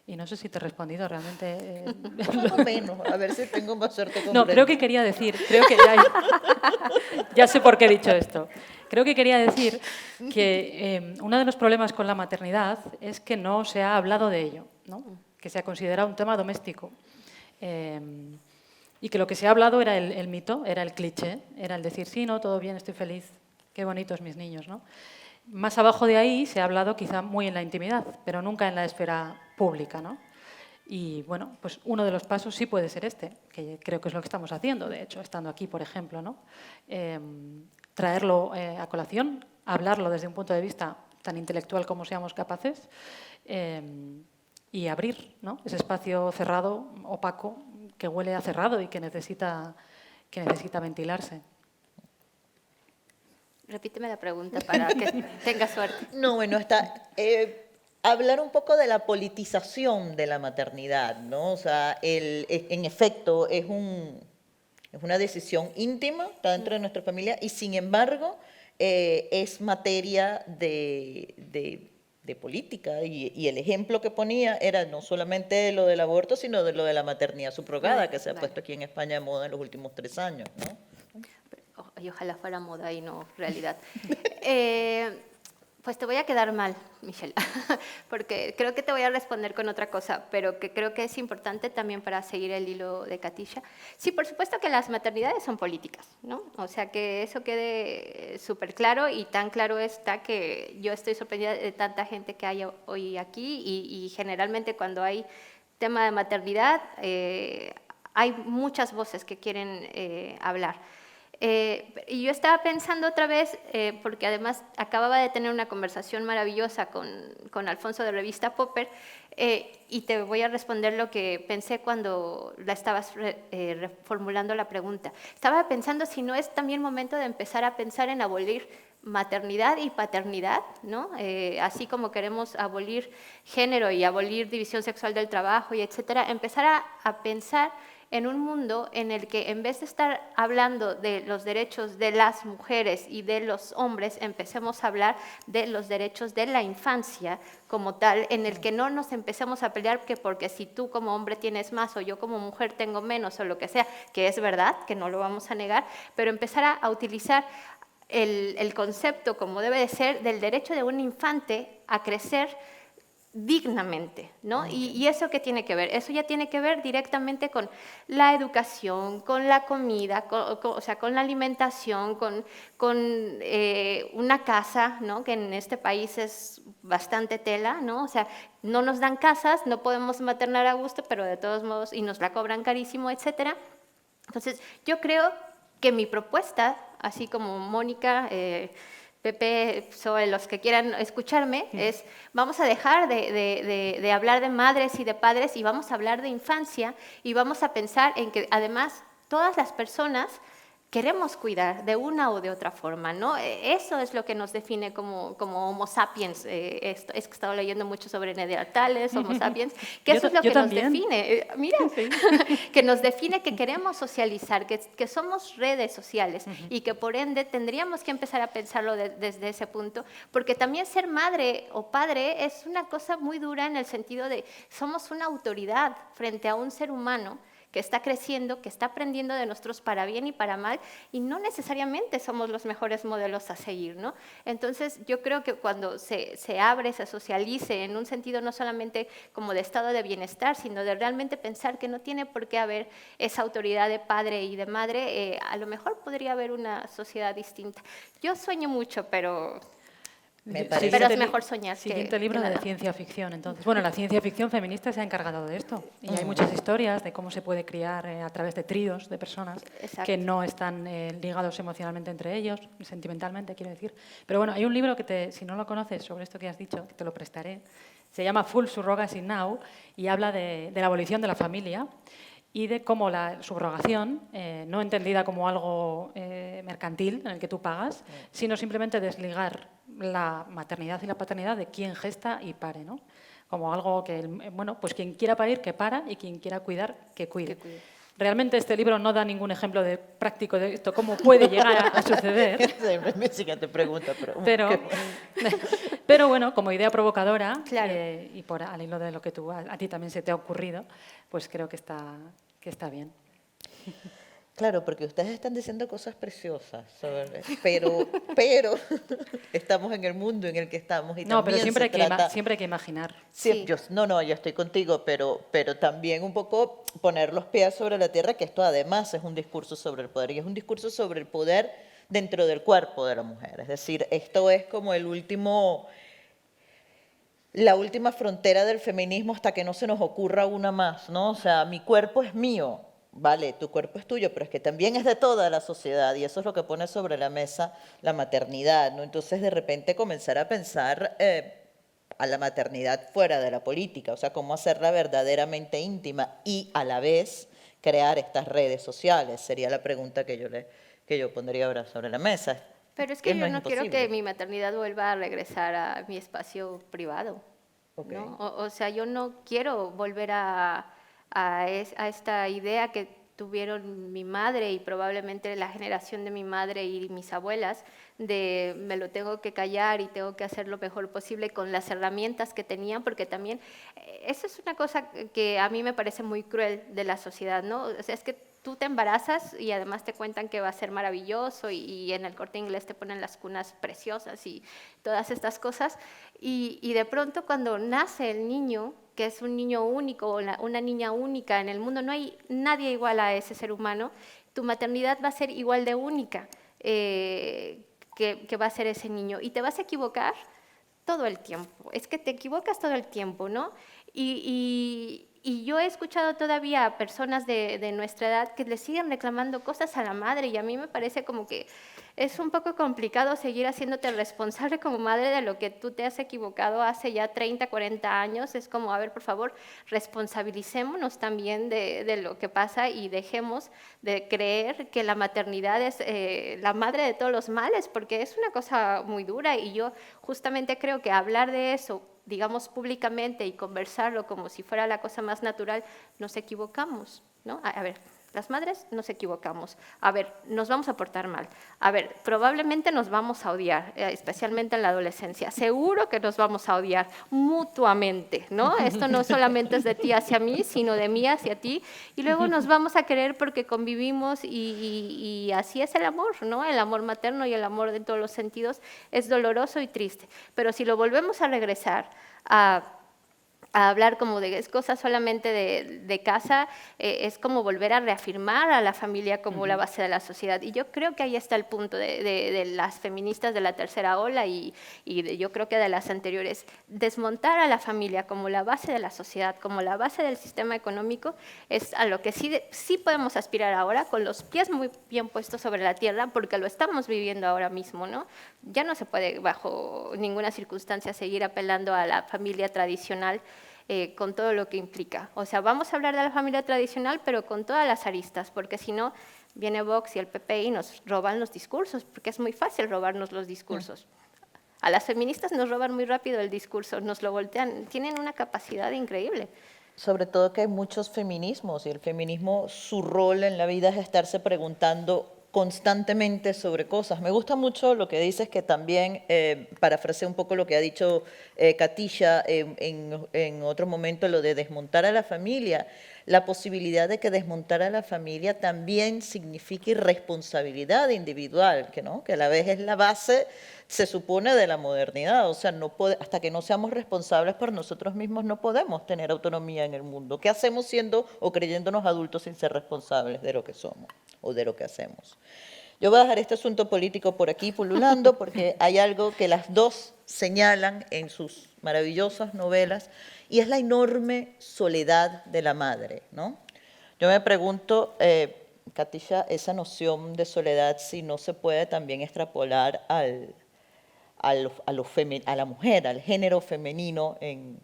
Y no sé si te he respondido realmente. Más o menos, a ver si tengo más suerte con No, Brenda. creo que quería decir, ya sé por qué he dicho esto. Creo que quería decir que uno de los problemas con la maternidad es que no se ha hablado de ello, ¿no? Que se ha considerado un tema doméstico. Y que lo que se ha hablado era el mito, era el cliché, era el decir, sí, no, todo bien, estoy feliz, qué bonitos mis niños, ¿no? Más abajo de ahí se ha hablado quizá muy en la intimidad, pero nunca en la esfera pública, ¿no? Y bueno, pues uno de los pasos sí puede ser este, que creo que es lo que estamos haciendo, de hecho, estando aquí, por ejemplo, ¿no? Traerlo a colación, hablarlo desde un punto de vista tan intelectual como seamos capaces, y abrir, ¿no? Ese espacio cerrado, opaco, que huele a cerrado y que necesita ventilarse. Repíteme la pregunta para que tenga suerte. No, bueno, hablar un poco de la politización de la maternidad, ¿no? O sea, en efecto, es una decisión íntima, está dentro de nuestra familia, y sin embargo, es materia de política, y el ejemplo que ponía era no solamente lo del aborto, sino de lo de la maternidad subrogada, que se ha puesto aquí en España de moda en los últimos 3 años, ¿no? Y ojalá fuera moda y no realidad. Pues te voy a quedar mal, Michelle, porque creo que te voy a responder con otra cosa, pero que creo que es importante también para seguir el hilo de Katisha. Sí, por supuesto que las maternidades son políticas, ¿no? O sea, que eso quede súper claro, y tan claro está que yo estoy sorprendida de tanta gente que hay hoy aquí, y generalmente cuando hay tema de maternidad hay muchas voces que quieren hablar. Y yo estaba pensando otra vez, porque además acababa de tener una conversación maravillosa con Alfonso de Revista Popper, y te voy a responder lo que pensé cuando la estabas reformulando la pregunta. Estaba pensando si no es también momento de empezar a pensar en abolir maternidad y paternidad, ¿no? Así como queremos abolir género y abolir división sexual del trabajo y etcétera, empezar a pensar en un mundo en el que, en vez de estar hablando de los derechos de las mujeres y de los hombres, empecemos a hablar de los derechos de la infancia como tal, en el que no nos empecemos a pelear que porque si tú como hombre tienes más o yo como mujer tengo menos o lo que sea, que es verdad, que no lo vamos a negar, pero empezar a utilizar el concepto como debe de ser del derecho de un infante a crecer dignamente, ¿no? ¿Y eso qué tiene que ver? Eso ya tiene que ver directamente con la educación, con la comida, o sea, con la alimentación, con una casa, ¿no? Que en este país es bastante tela, ¿no? O sea, no nos dan casas, no podemos maternar a gusto, pero de todos modos, y nos la cobran carísimo, etcétera. Entonces, yo creo que mi propuesta, así como Mónica, Pepe, Zoe, los que quieran escucharme, es vamos a dejar de hablar de madres y de padres y vamos a hablar de infancia y vamos a pensar en que además todas las personas queremos cuidar de una o de otra forma, ¿no? Eso es lo que nos define como Homo sapiens. Es que he estado leyendo mucho sobre neandertales, Homo sapiens, que eso es lo que nos define. Mira, sí. Que nos define que queremos socializar, que somos redes sociales y que por ende tendríamos que empezar a pensarlo desde ese punto, porque también ser madre o padre es una cosa muy dura en el sentido de somos una autoridad frente a un ser humano que está creciendo, que está aprendiendo de nosotros para bien y para mal, y no necesariamente somos los mejores modelos a seguir, ¿no? Entonces, yo creo que cuando se abre, se socialice, en un sentido no solamente como de estado de bienestar, sino de realmente pensar que no tiene por qué haber esa autoridad de padre y de madre, a lo mejor podría haber una sociedad distinta. Yo sueño mucho, pero es mejor soñar. Siguiente libro de ciencia ficción, entonces. Bueno, la ciencia ficción feminista se ha encargado de esto. Y hay muchas historias de cómo se puede criar a través de tríos de personas que no están ligados emocionalmente entre ellos, sentimentalmente, quiero decir. Pero bueno, hay un libro que, si no lo conoces, sobre esto que has dicho, que te lo prestaré, se llama Full Surrogacy Now y habla de la abolición de la familia y de cómo la subrogación, no entendida como algo mercantil en el que tú pagas, sino simplemente desligar la maternidad y la paternidad de quien gesta y pare, ¿no? Como algo que, bueno, pues quien quiera parir, que para, y quien quiera cuidar, que cuide. Realmente este libro no da ningún ejemplo práctico de esto, cómo puede llegar a suceder. Esa es mi siguiente pregunta. Pero bueno, como idea provocadora, claro. Y al hilo de lo que a ti también se te ha ocurrido, pues creo que está bien. Claro, porque ustedes están diciendo cosas preciosas, pero estamos en el mundo en el que estamos y no, también pero siempre hay que imaginar. Sí. Yo estoy contigo, pero también un poco poner los pies sobre la tierra, que esto además es un discurso sobre el poder y es un discurso sobre el poder dentro del cuerpo de la mujer. Es decir, esto es como la última frontera del feminismo hasta que no se nos ocurra una más, ¿no? O sea, mi cuerpo es mío. Vale, tu cuerpo es tuyo, pero es que también es de toda la sociedad y eso es lo que pone sobre la mesa la maternidad, ¿no? Entonces, de repente, comenzar a pensar a la maternidad fuera de la política, o sea, cómo hacerla verdaderamente íntima y, a la vez, crear estas redes sociales, sería la pregunta que yo pondría ahora sobre la mesa. Pero es que yo no quiero que mi maternidad vuelva a regresar a mi espacio privado, okay. ¿no? O sea, yo no quiero volver a esta idea que tuvieron mi madre y probablemente la generación de mi madre y mis abuelas, de me lo tengo que callar y tengo que hacer lo mejor posible con las herramientas que tenían, porque también eso es una cosa que a mí me parece muy cruel de la sociedad, ¿no? O sea, es que tú te embarazas y además te cuentan que va a ser maravilloso y en el Corte Inglés te ponen las cunas preciosas y todas estas cosas, y de pronto cuando nace el niño, que es un niño único o una niña única en el mundo, no hay nadie igual a ese ser humano, tu maternidad va a ser igual de única que va a ser ese niño. Y te vas a equivocar todo el tiempo, es que te equivocas todo el tiempo, ¿no? Y yo he escuchado todavía a personas de nuestra edad que le siguen reclamando cosas a la madre y a mí me parece como que es un poco complicado seguir haciéndote responsable como madre de lo que tú te has equivocado hace ya 30, 40 años. Es como, a ver, por favor, responsabilicémonos también de lo que pasa y dejemos de creer que la maternidad es la madre de todos los males, porque es una cosa muy dura y yo justamente creo que hablar de eso, digamos, públicamente y conversarlo como si fuera la cosa más natural, nos equivocamos, ¿no? A ver, las madres nos equivocamos. A ver, nos vamos a portar mal. A ver, probablemente nos vamos a odiar, especialmente en la adolescencia. Seguro que nos vamos a odiar mutuamente, ¿no? Esto no solamente es de ti hacia mí, sino de mí hacia ti. Y luego nos vamos a querer porque convivimos y así es el amor, ¿no? El amor materno y el amor de todos los sentidos es doloroso y triste. Pero si lo volvemos a regresar a a hablar como de es cosa solamente de casa, es como volver a reafirmar a la familia como la base de la sociedad. Y yo creo que ahí está el punto de las feministas de la tercera ola y yo creo que de las anteriores. Desmontar a la familia como la base de la sociedad, como la base del sistema económico, es a lo que sí podemos aspirar ahora, con los pies muy bien puestos sobre la tierra, porque lo estamos viviendo ahora mismo, ¿no? Ya no se puede bajo ninguna circunstancia seguir apelando a la familia tradicional con todo lo que implica. O sea, vamos a hablar de la familia tradicional, pero con todas las aristas, porque si no, viene Vox y el PP y nos roban los discursos, porque es muy fácil robarnos los discursos. A las feministas nos roban muy rápido el discurso, nos lo voltean, tienen una capacidad increíble. Sobre todo que hay muchos feminismos y el feminismo, su rol en la vida es estarse preguntando constantemente sobre cosas. Me gusta mucho lo que dices, que también parafraseé un poco lo que ha dicho Katisha en otro momento, lo de desmontar a la familia. La posibilidad de que desmontar a la familia también signifique responsabilidad individual, que a la vez es la base, se supone, de la modernidad. O sea, hasta que no seamos responsables por nosotros mismos no podemos tener autonomía en el mundo. ¿Qué hacemos siendo o creyéndonos adultos sin ser responsables de lo que somos o de lo que hacemos? Yo voy a dejar este asunto político por aquí pululando porque hay algo que las dos señalan en sus maravillosas novelas y es la enorme soledad de la madre, ¿no? Yo me pregunto, Katisha, esa noción de soledad, si no se puede también extrapolar a la mujer, al género femenino en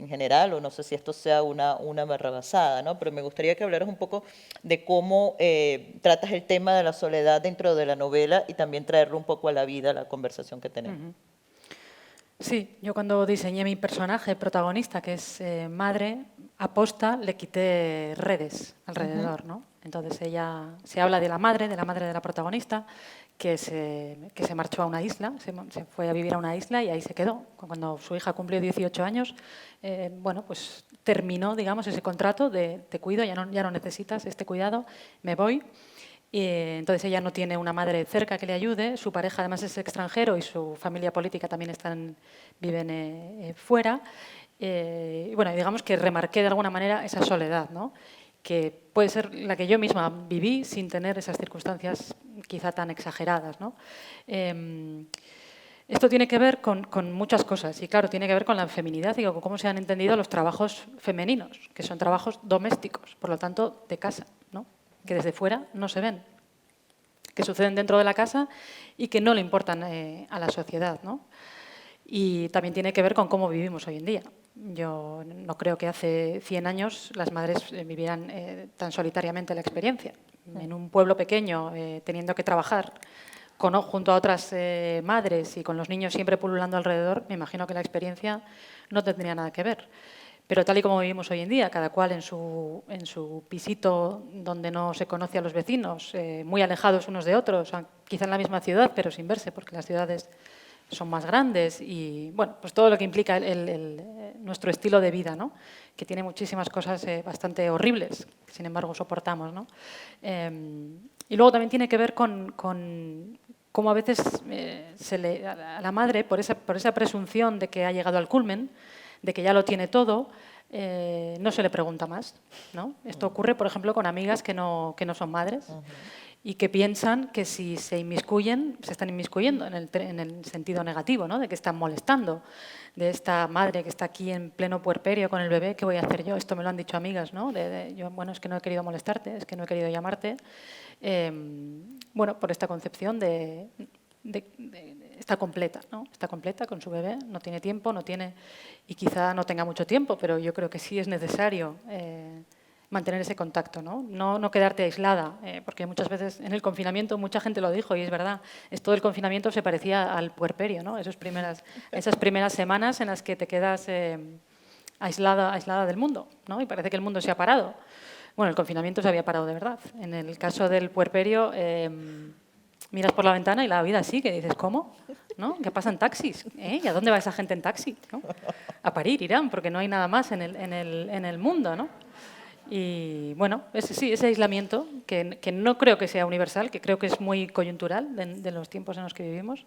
general, o no sé si esto sea una barrabasada, ¿no? Pero me gustaría que hablaras un poco de cómo tratas el tema de la soledad dentro de la novela y también traerlo un poco a la vida, a la conversación que tenemos. Sí, yo cuando diseñé mi personaje protagonista, que es madre, aposta le quité redes alrededor, ¿no? Entonces ella se habla de la madre de la protagonista, que se marchó a una isla, se fue a vivir a una isla y ahí se quedó. Cuando su hija cumplió 18 años, bueno, pues terminó, digamos, ese contrato de te cuido, ya no necesitas este cuidado, me voy. Y entonces ella no tiene una madre cerca que le ayude, su pareja además es extranjero y su familia política también viven fuera. Y bueno, digamos que remarqué de alguna manera esa soledad, ¿no? Que puede ser la que yo misma viví sin tener esas circunstancias quizá tan exageradas, ¿no? Esto tiene que ver con muchas cosas y claro, tiene que ver con la feminidad y con cómo se han entendido los trabajos femeninos, que son trabajos domésticos, por lo tanto de casa, ¿no? Que desde fuera no se ven, que suceden dentro de la casa y que no le importan a la sociedad, ¿no? Y también tiene que ver con cómo vivimos hoy en día. Yo no creo que hace 100 años las madres vivieran tan solitariamente la experiencia. En un pueblo pequeño, teniendo que trabajar junto a otras madres y con los niños siempre pululando alrededor, me imagino que la experiencia no tendría nada que ver. Pero tal y como vivimos hoy en día, cada cual en su pisito donde no se conoce a los vecinos, muy alejados unos de otros, quizá en la misma ciudad, pero sin verse, porque las ciudades son más grandes y, bueno, pues todo lo que implica nuestro estilo de vida, ¿no? Que tiene muchísimas cosas bastante horribles, que sin embargo soportamos, ¿no? Y luego también tiene que ver con cómo a veces a la madre, por esa presunción de que ha llegado al culmen, de que ya lo tiene todo, no se le pregunta más, ¿no? Esto ocurre, por ejemplo, con amigas que no son madres y que piensan que si se inmiscuyen, se están inmiscuyendo en el sentido negativo, ¿no? De que están molestando, de esta madre que está aquí en pleno puerperio con el bebé, ¿qué voy a hacer yo? Esto me lo han dicho amigas, ¿no? Yo, bueno, es que no he querido molestarte, es que no he querido llamarte. Bueno, por esta concepción está completa, ¿no? Está completa con su bebé, no tiene tiempo, y quizá no tenga mucho tiempo, pero yo creo que sí es necesario mantener ese contacto, ¿no? No quedarte aislada, porque muchas veces en el confinamiento mucha gente lo dijo y es verdad, todo el confinamiento se parecía al puerperio, ¿no? Esas primeras semanas en las que te quedas aislada del mundo, ¿no? Y parece que el mundo se ha parado. Bueno, el confinamiento se había parado de verdad. En el caso del puerperio, miras por la ventana y la vida sigue. Dices, ¿cómo? ¿No? ¿Qué pasa en taxis? ¿Y a dónde va esa gente en taxi? ¿No? A parir irán, porque no hay nada más en el mundo, ¿no? Y bueno, ese aislamiento, que no creo que sea universal, que creo que es muy coyuntural de los tiempos en los que vivimos,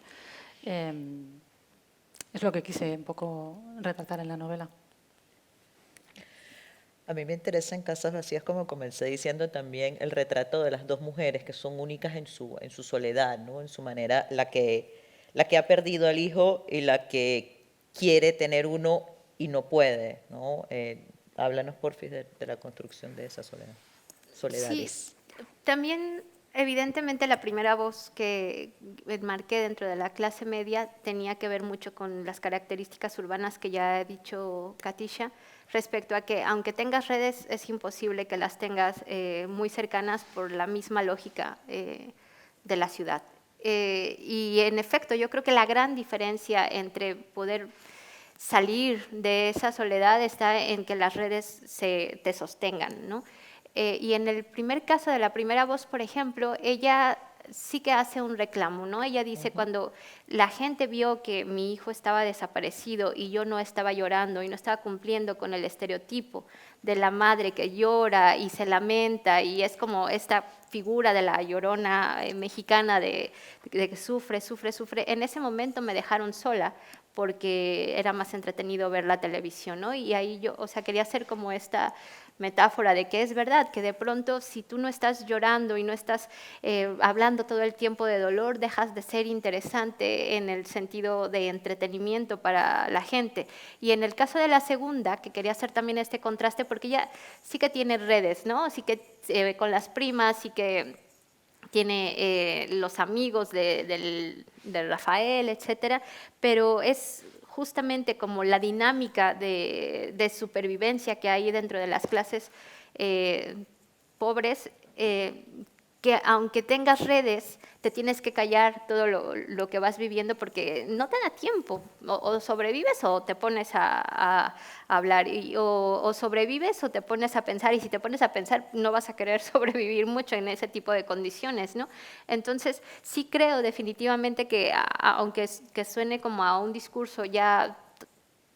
es lo que quise un poco retratar en la novela. A mí me interesa en Casas Vacías, como comencé diciendo también, el retrato de las dos mujeres que son únicas en su soledad, ¿no? En su manera, la que ha perdido al hijo y la que quiere tener uno y no puede, ¿no? Háblanos, porfis, de la construcción de esa soledad. Sí, Soledades. también evidentemente la primera voz que enmarqué dentro de la clase media tenía que ver mucho con las características urbanas que ya ha dicho Katisha, respecto a que aunque tengas redes es imposible que las tengas muy cercanas por la misma lógica de la ciudad. Y en efecto, yo creo que la gran diferencia entre poder salir de esa soledad está en que las redes te sostengan, ¿no? Y en el primer caso de la primera voz, por ejemplo, ella sí que hace un reclamo, ¿no? Ella dice, cuando la gente vio que mi hijo estaba desaparecido y yo no estaba llorando y no estaba cumpliendo con el estereotipo de la madre que llora y se lamenta y es como esta figura de la llorona mexicana de que sufre, sufre, sufre, en ese momento me dejaron sola porque era más entretenido ver la televisión, ¿no? Y ahí yo, o sea, quería hacer como esta metáfora de que es verdad, que de pronto si tú no estás llorando y no estás hablando todo el tiempo de dolor, dejas de ser interesante en el sentido de entretenimiento para la gente. Y en el caso de la segunda, que quería hacer también este contraste, porque ella sí que tiene redes, ¿no? Sí que con las primas, sí que tiene los amigos de Rafael, etcétera, pero es justamente como la dinámica de supervivencia que hay dentro de las clases pobres, que aunque tengas redes, te tienes que callar todo lo que vas viviendo porque no te da tiempo, o sobrevives o te pones a hablar, o sobrevives o te pones a pensar, y si te pones a pensar no vas a querer sobrevivir mucho en ese tipo de condiciones, ¿no? Entonces sí creo definitivamente que aunque que suene como a un discurso ya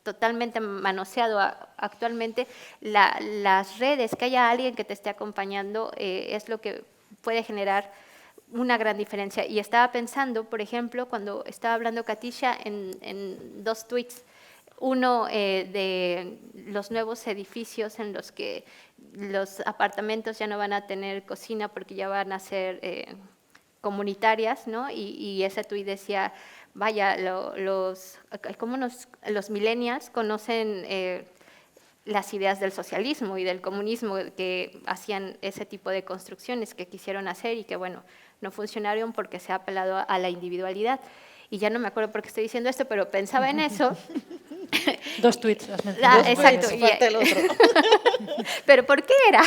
totalmente manoseado actualmente, las redes, que haya alguien que te esté acompañando es lo que puede generar una gran diferencia. Y estaba pensando, por ejemplo, cuando estaba hablando Katisha, en dos tweets. Uno de los nuevos edificios en los que los apartamentos ya no van a tener cocina porque ya van a ser comunitarias, ¿no? Y ese tuit decía, vaya, los millennials conocen las ideas del socialismo y del comunismo, que hacían ese tipo de construcciones que quisieron hacer y que, bueno, no funcionaron porque se ha apelado a la individualidad. Y ya no me acuerdo por qué estoy diciendo esto, pero pensaba en eso. Dos tweets has mencionado. Exacto. Falta el otro. ¿Pero por qué era?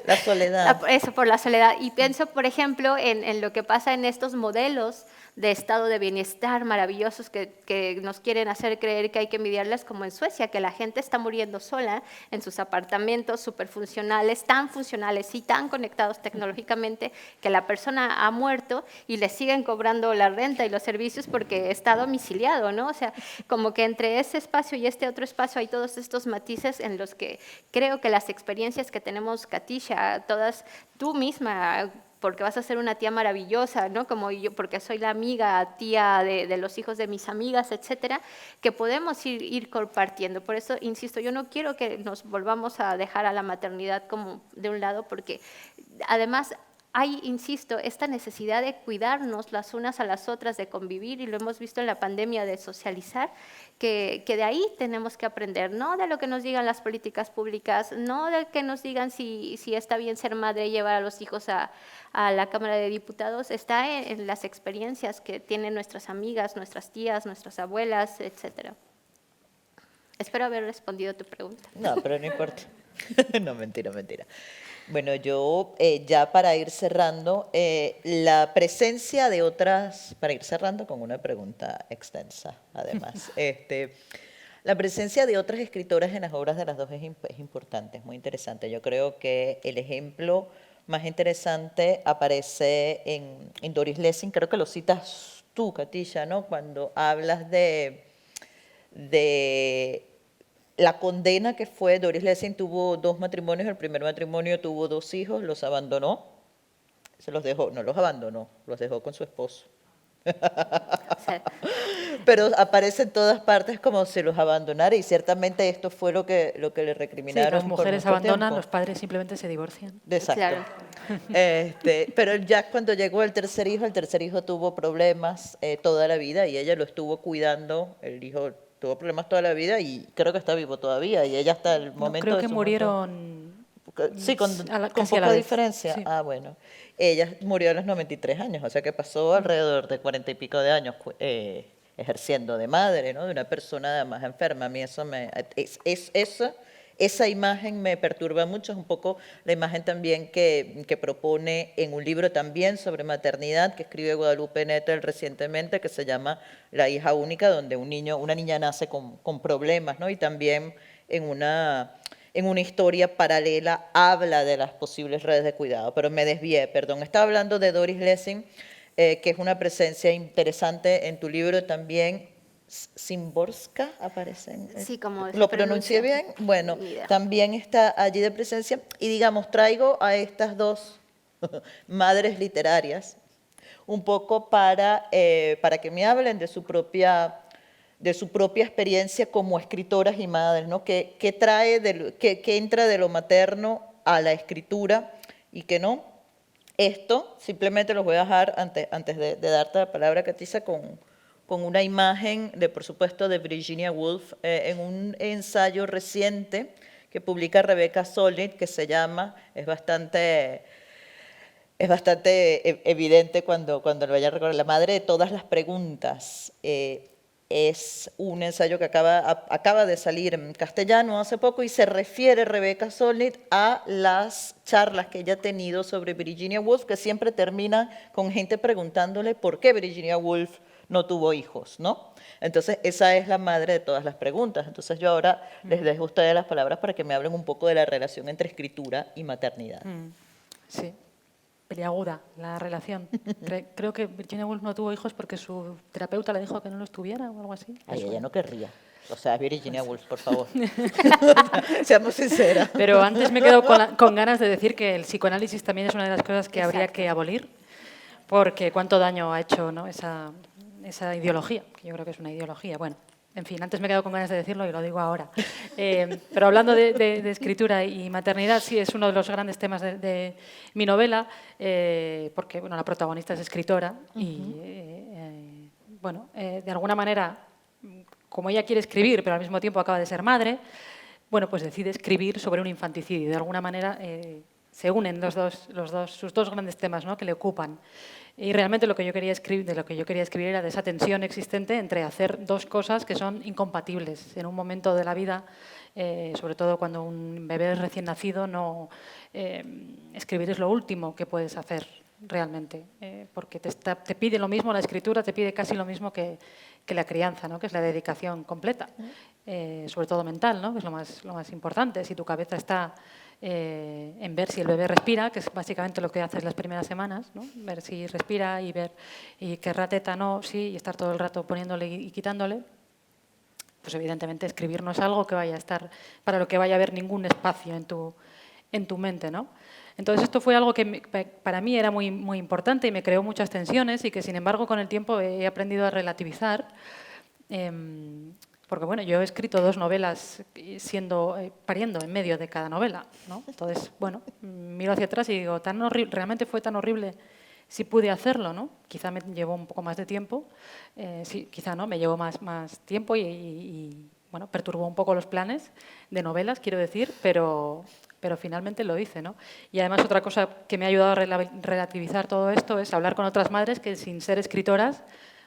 La soledad. Eso, por la soledad. Y pienso, por ejemplo, en lo que pasa en estos modelos de estado de bienestar maravillosos que nos quieren hacer creer que hay que envidiarlas, como en Suecia, que la gente está muriendo sola en sus apartamentos súper funcionales, tan funcionales y tan conectados tecnológicamente, que la persona ha muerto y le siguen cobrando la renta y los servicios porque está domiciliado, ¿no? O sea, como que entre ese espacio y este otro espacio hay todos estos matices en los que creo que las experiencias que tenemos, Katisha, todas, tú misma, porque vas a ser una tía maravillosa, ¿no? Como yo, porque soy la amiga, tía de los hijos de mis amigas, etcétera, que podemos ir compartiendo. Por eso, insisto, yo no quiero que nos volvamos a dejar a la maternidad como de un lado, porque además hay, insisto, esta necesidad de cuidarnos las unas a las otras, de convivir, y lo hemos visto en la pandemia, de socializar, que de ahí tenemos que aprender, no de lo que nos digan las políticas públicas, no de que nos digan si está bien ser madre y llevar a los hijos a la Cámara de Diputados, está en las experiencias que tienen nuestras amigas, nuestras tías, nuestras abuelas, etcétera. Espero haber respondido a tu pregunta. No, pero no importa. No, mentira, mentira. Bueno, yo ya para ir cerrando, la presencia de otras, para ir cerrando con una pregunta extensa, además, la presencia de otras escritoras en las obras de las dos es importante, es muy interesante. Yo creo que el ejemplo más interesante aparece en Doris Lessing, creo que lo citas tú, Katisha, ¿no? Cuando hablas de la condena que fue. Doris Lessing tuvo 2 matrimonios, el primer matrimonio tuvo 2 hijos, los abandonó, se los dejó, no los abandonó, los dejó con su esposo. O sea, Pero aparece en todas partes como si los abandonara y ciertamente esto fue lo que le Sí, recriminaron las por mujeres mucho abandonan, tiempo. los padres simplemente se divorcian. Exacto. Claro. Pero ya cuando llegó el tercer hijo tuvo problemas toda la vida y ella lo estuvo cuidando. El hijo tuvo problemas toda la vida y creo que está vivo todavía. Y ella hasta el No, momento creo de que su muerte. murieron Sí, con casi a la poca vez. diferencia. Sí. Ah, bueno. Ella murió a los 93 años, o sea que pasó alrededor de 40 y pico de años ejerciendo de madre, ¿no? De una persona además enferma. A mí eso esa imagen me perturba mucho. Es un poco la imagen también que propone en un libro también sobre maternidad que escribe Guadalupe Nettel recientemente, que se llama La hija única, donde una niña nace con problemas, ¿no? Y también en una historia paralela habla de las posibles redes de cuidado, pero me desvié, perdón. Estaba hablando de Doris Lessing, que es una presencia interesante en tu libro también. Szymborska aparece. Sí, como se ¿Lo pronuncié pronuncia. bien? Bueno, Ni idea. también está allí de presencia. Y digamos, traigo a estas dos madres literarias un poco para que me hablen de su propia experiencia como escritoras y madres, ¿no? ¿Qué entra de lo materno a la escritura y qué no? Esto simplemente los voy a dejar antes de darte la palabra, Katiza, con una imagen, por supuesto, de Virginia Woolf en un ensayo reciente que publica Rebecca Solnit, que se llama, es bastante evidente cuando lo vaya a recordar, La madre de todas las preguntas. Es un ensayo que acaba de salir en castellano hace poco y se refiere Rebecca Solnit a las charlas que ella ha tenido sobre Virginia Woolf, que siempre termina con gente preguntándole por qué Virginia Woolf no tuvo hijos, ¿no? Entonces, esa es la madre de todas las preguntas. Entonces, yo ahora les dejo a ustedes las palabras para que me hablen un poco de la relación entre escritura y maternidad. Sí, peliaguda la relación. Creo que Virginia Woolf no tuvo hijos porque su terapeuta le dijo que no los tuviera o algo así. Ay, ella no querría. O sea, Virginia Woolf, por favor. Seamos sinceras. Pero antes me he quedado con ganas de decir que el psicoanálisis también es una de las cosas que habría que abolir, porque cuánto daño ha hecho, ¿no? esa ideología, que yo creo que es una ideología. Bueno, en fin, antes me he quedado con ganas de decirlo y lo digo ahora. Pero hablando de escritura y maternidad, sí, es uno de los grandes temas de mi novela, porque bueno, la protagonista es escritora y, bueno, de alguna manera, como ella quiere escribir, pero al mismo tiempo acaba de ser madre, bueno, pues decide escribir sobre un infanticidio. De alguna manera se unen sus dos grandes temas, ¿no?, que le ocupan. Y realmente lo que yo quería escribir, era de esa tensión existente entre hacer dos cosas que son incompatibles en un momento de la vida, sobre todo cuando un bebé es recién nacido. Escribir es lo último que puedes hacer realmente, porque te pide lo mismo la escritura, te pide casi lo mismo que la crianza, ¿no?, que es la dedicación completa, sobre todo mental, ¿no?, que es lo más importante. Si tu cabeza está en ver si el bebé respira, que es básicamente lo que haces las primeras semanas, ¿no?, ver si respira y ver y querrá teta, no, sí, y estar todo el rato poniéndole y quitándole, pues evidentemente escribir no es algo que vaya a estar, para lo que vaya a haber ningún espacio en tu mente, ¿no? Entonces esto fue algo que para mí era muy, muy importante y me creó muchas tensiones y que sin embargo con el tiempo he aprendido a relativizar. Porque bueno, yo he escrito 2 novelas pariendo en medio de cada novela, ¿no? Entonces, bueno, miro hacia atrás y digo, realmente fue tan horrible si pude hacerlo, ¿no? Quizá me llevó un poco más de tiempo, sí, quizá no, me llevó más tiempo y bueno, perturbó un poco los planes de novelas, quiero decir, pero finalmente lo hice, ¿no? Y además otra cosa que me ha ayudado a relativizar todo esto es hablar con otras madres que sin ser escritoras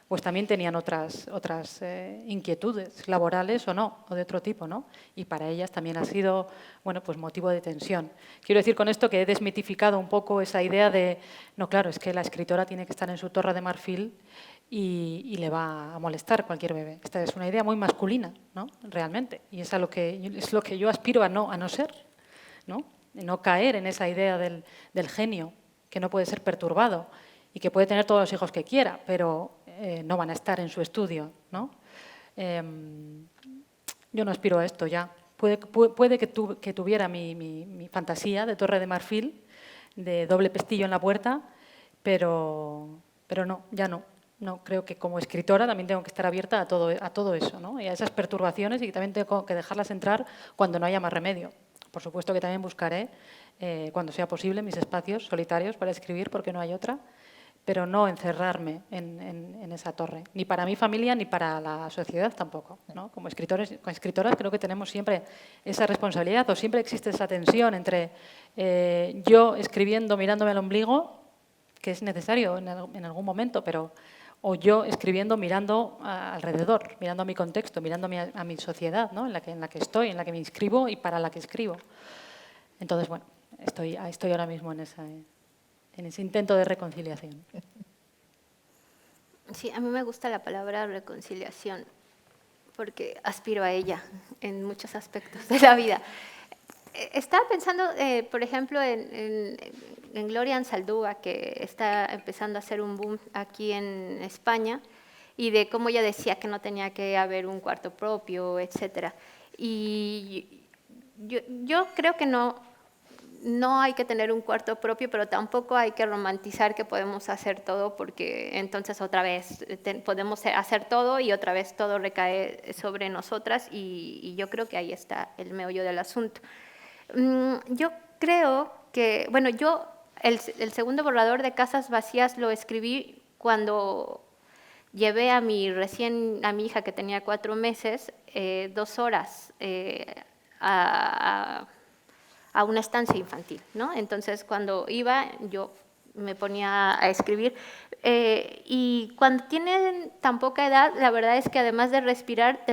pues también tenían otras inquietudes laborales o no, o de otro tipo, ¿no? Y para ellas también ha sido, bueno, pues motivo de tensión. Quiero decir con esto que he desmitificado un poco esa idea de, no, claro, es que la escritora tiene que estar en su torre de marfil y le va a molestar cualquier bebé. Esta es una idea muy masculina, ¿no?, realmente, y es lo que yo aspiro a no ser, ¿no? No caer en esa idea del genio, que no puede ser perturbado y que puede tener todos los hijos que quiera, pero no van a estar en su estudio, ¿no? Yo no aspiro a esto ya. Puede que tuviera mi fantasía de torre de marfil, de doble pestillo en la puerta, pero no, ya no. No, creo que como escritora también tengo que estar abierta a todo eso, ¿no? Y a esas perturbaciones, y también tengo que dejarlas entrar cuando no haya más remedio. Por supuesto que también buscaré, cuando sea posible, mis espacios solitarios para escribir, porque no hay otra, pero no encerrarme en esa torre, ni para mi familia ni para la sociedad tampoco, ¿no? Como escritores, como escritoras creo que tenemos siempre esa responsabilidad, o siempre existe esa tensión entre yo escribiendo mirándome al ombligo, que es necesario en algún momento, pero o yo escribiendo mirando alrededor, mirando a mi contexto, mirando a mi sociedad, ¿no? en la que estoy, en la que me inscribo y para la que escribo. Entonces, bueno, estoy ahora mismo en ese intento de reconciliación. Sí, a mí me gusta la palabra reconciliación porque aspiro a ella en muchos aspectos de la vida. Estaba pensando, por ejemplo, en Gloria Anzaldúa, que está empezando a hacer un boom aquí en España, y de cómo ella decía que no tenía que haber un cuarto propio, etc. Y yo creo que no hay que tener un cuarto propio, pero tampoco hay que romantizar que podemos hacer todo, porque entonces otra vez podemos hacer todo y otra vez todo recae sobre nosotras, y yo creo que ahí está el meollo del asunto. Yo creo que, bueno, yo el segundo borrador de Casas Vacías lo escribí cuando llevé a mi hija que tenía 4 meses, 2 horas a una estancia infantil, ¿no? Entonces, cuando iba, yo me ponía a escribir. Y cuando tienen tan poca edad, la verdad es que además de respirar,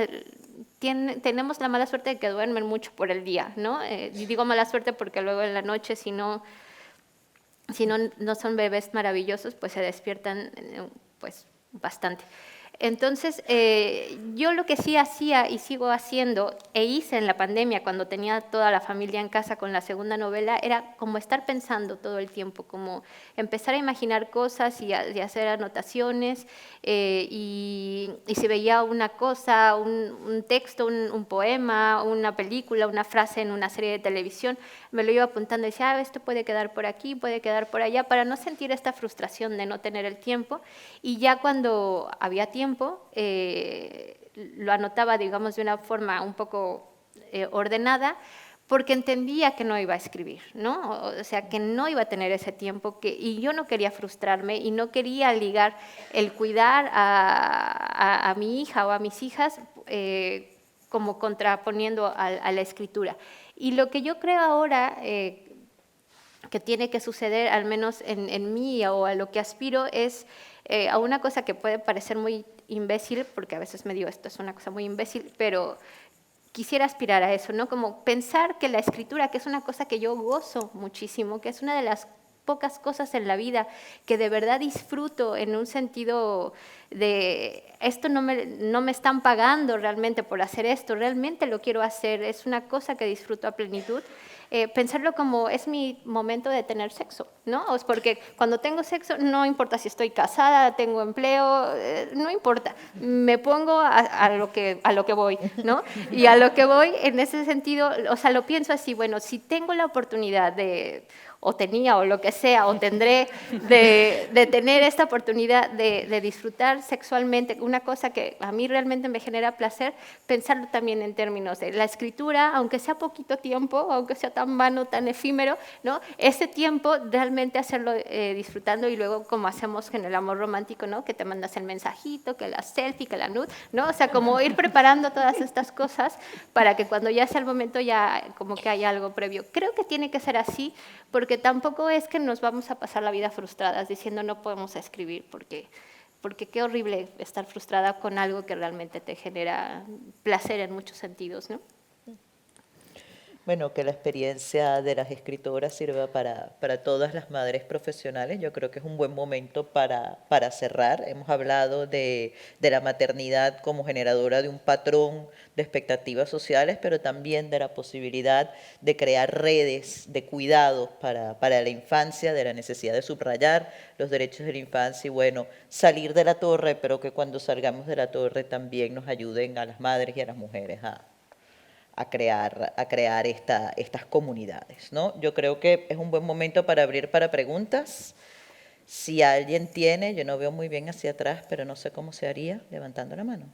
tenemos la mala suerte de que duermen mucho por el día, ¿no? Y digo mala suerte porque luego en la noche, si no son bebés maravillosos, pues se despiertan pues bastante. Entonces, yo lo que sí hacía y sigo haciendo, e hice en la pandemia cuando tenía toda la familia en casa con la segunda novela, era como estar pensando todo el tiempo, como empezar a imaginar cosas y hacer anotaciones, y si veía una cosa, un texto, un poema, una película, una frase en una serie de televisión, me lo iba apuntando y decía, esto puede quedar por aquí, puede quedar por allá, para no sentir esta frustración de no tener el tiempo. Y ya cuando había tiempo, lo anotaba, digamos, de una forma un poco ordenada, porque entendía que no iba a escribir, ¿no? O sea, que no iba a tener ese tiempo, y yo no quería frustrarme y no quería ligar el cuidar a mi hija o a mis hijas como contraponiendo a la escritura. Y lo que yo creo ahora que tiene que suceder, al menos en mí, o a lo que aspiro, es a una cosa que puede parecer muy imbécil, porque a veces me digo, esto es una cosa muy imbécil, pero quisiera aspirar a eso, ¿no? Como pensar que la escritura, que es una cosa que yo gozo muchísimo, que es una de las pocas cosas en la vida que de verdad disfruto, en un sentido de esto no me están pagando realmente por hacer esto, realmente lo quiero hacer, es una cosa que disfruto a plenitud. Pensarlo como es mi momento de tener sexo, ¿no? Porque cuando tengo sexo no importa si estoy casada, tengo empleo, no importa, me pongo a lo que voy, ¿no? Y a lo que voy en ese sentido, o sea, lo pienso así, bueno, si tengo la oportunidad de, o tenía, o lo que sea, o tendré de tener esta oportunidad de disfrutar sexualmente, una cosa que a mí realmente me genera placer, pensarlo también en términos de la escritura, aunque sea poquito tiempo, aunque sea tan vano, tan efímero, ¿no? Ese tiempo realmente hacerlo disfrutando, y luego como hacemos en el amor romántico, ¿no? Que te mandas el mensajito, que la selfie, que la nude, ¿no? O sea, como ir preparando todas estas cosas para que cuando ya sea el momento ya como que haya algo previo. Creo que tiene que ser así, porque tampoco es que nos vamos a pasar la vida frustradas diciendo no podemos escribir, porque qué horrible estar frustrada con algo que realmente te genera placer en muchos sentidos, ¿no? Bueno, que la experiencia de las escritoras sirva para todas las madres profesionales. Yo creo que es un buen momento para cerrar. Hemos hablado de la maternidad como generadora de un patrón de expectativas sociales, pero también de la posibilidad de crear redes de cuidados para la infancia, de la necesidad de subrayar los derechos de la infancia y, bueno, salir de la torre, pero que cuando salgamos de la torre también nos ayuden a las madres y a las mujeres a crear estas comunidades, ¿no? Yo creo que es un buen momento para abrir para preguntas. Si alguien tiene, yo no veo muy bien hacia atrás, pero no sé cómo se haría, levantando la mano.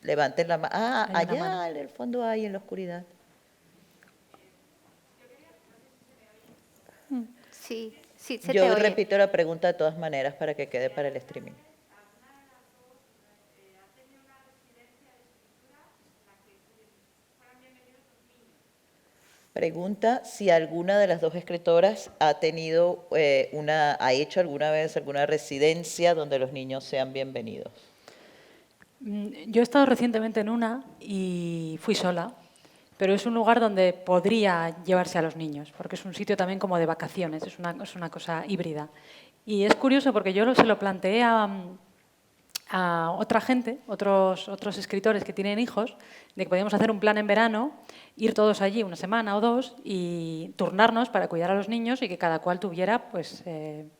Levanten la mano. Ah, Hay una allá mano. en el fondo hay, en la oscuridad. Sí, sí, se te Yo oye. repito la pregunta de todas maneras para que quede para el streaming. Pregunta si alguna de las dos escritoras ha tenido ha hecho alguna vez alguna residencia donde los niños sean bienvenidos. Yo he estado recientemente en una y fui sola, pero es un lugar donde podría llevarse a los niños, porque es un sitio también como de vacaciones, es una cosa híbrida. Y es curioso porque yo se lo planteé a otra gente, otros escritores que tienen hijos, de que podíamos hacer un plan en verano, ir todos allí una semana o dos y turnarnos para cuidar a los niños y que cada cual tuviera pues,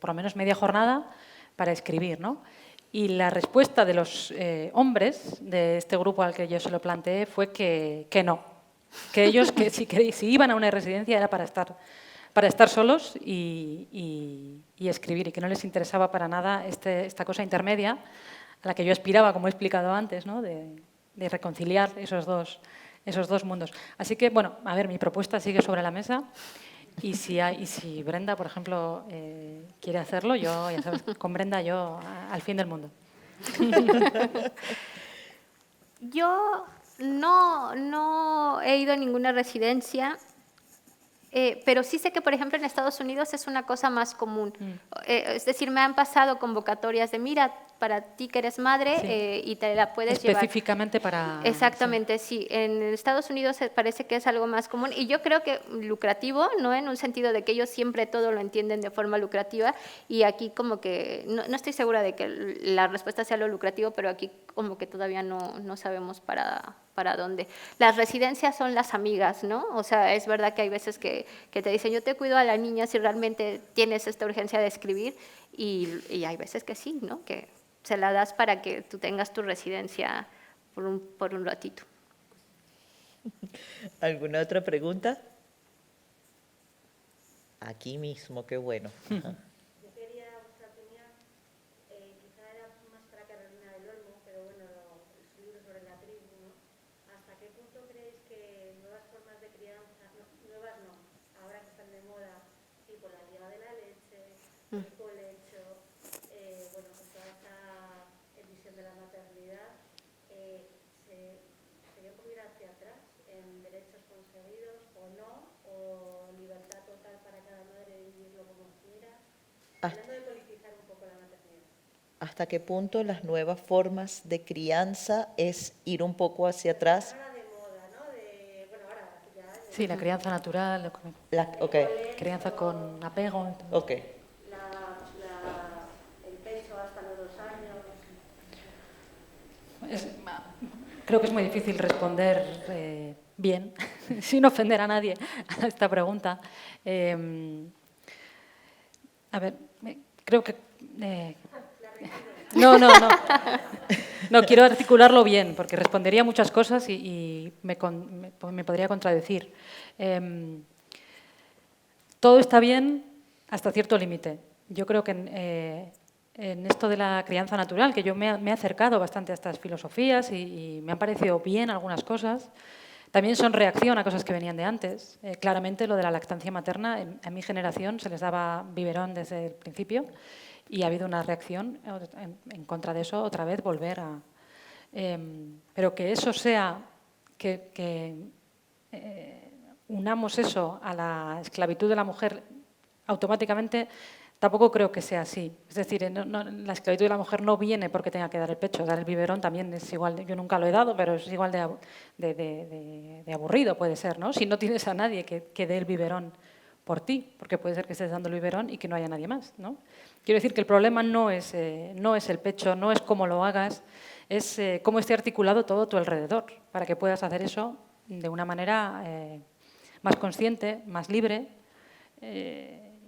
por lo menos media jornada para escribir, ¿no? Y la respuesta de los hombres de este grupo al que yo se lo planteé fue que no, que ellos que si iban a una residencia era para estar solos y escribir, y que no les interesaba para nada esta cosa intermedia a la que yo aspiraba, como he explicado antes, ¿no? de reconciliar esos dos mundos. Así que, bueno, a ver, mi propuesta sigue sobre la mesa. Y si Brenda, por ejemplo, quiere hacerlo, yo, ya sabes, con Brenda yo al fin del mundo. Yo no he ido a ninguna residencia, pero sí sé que, por ejemplo, en Estados Unidos es una cosa más común. Es decir, me han pasado convocatorias de, mira, para ti que eres madre Sí. y te la puedes llevar. Específicamente para... Exactamente, sí. En Estados Unidos parece que es algo más común y yo creo que lucrativo, no en un sentido de que ellos siempre todo lo entienden de forma lucrativa y aquí como que, no estoy segura de que la respuesta sea lo lucrativo, pero aquí como que todavía no sabemos para dónde. Las residencias son las amigas, ¿no? O sea, es verdad que hay veces que te dicen, yo te cuido a la niña si realmente tienes esta urgencia de escribir y hay veces que sí, ¿no? Que se la das para que tú tengas tu residencia por un ratito. ¿Alguna otra pregunta? Aquí mismo, qué bueno. Ajá. Yo quería vuestra opinión, quizá era más para Carolina del Olmo, pero bueno, su libro sobre la tribu, ¿no? ¿Hasta qué punto creéis que nuevas formas de crianza, nuevas no, ahora que están de moda, tipo la liga de la leche, el colecho, bueno, pues toda esta visión de la maternidad, sería como ir hacia atrás en derechos conseguidos o no, o libertad total para cada madre de vivirlo como quiera? Hablando de politizar un poco la maternidad. ¿Hasta qué punto las nuevas formas de crianza es ir un poco hacia atrás? Ahora de moda, ¿no? Bueno, ahora ya... Sí, la crianza natural, crianza con apego. Ok. El pecho hasta los 2 años. Creo que es muy difícil responder bien, sin ofender a nadie, a esta pregunta. A ver, creo que... No. No, quiero articularlo bien, porque respondería muchas cosas y me podría contradecir. Todo está bien hasta cierto límite. Yo creo que en esto de la crianza natural, que yo me he acercado bastante a estas filosofías y me han parecido bien algunas cosas, también son reacción a cosas que venían de antes. Claramente lo de la lactancia materna, en mi generación se les daba biberón desde el principio y ha habido una reacción en contra de eso, otra vez volver a... pero que eso sea, que unamos eso a la esclavitud de la mujer automáticamente, tampoco creo que sea así. Es decir, la esclavitud de la mujer no viene porque tenga que dar el pecho. Dar el biberón también es igual, yo nunca lo he dado, pero es igual de aburrido puede ser, ¿no? Si no tienes a nadie que dé el biberón por ti, porque puede ser que estés dando el biberón y que no haya nadie más, ¿no? Quiero decir que el problema no es el pecho, no es cómo lo hagas, es cómo esté articulado todo a tu alrededor, para que puedas hacer eso de una manera más consciente, más libre,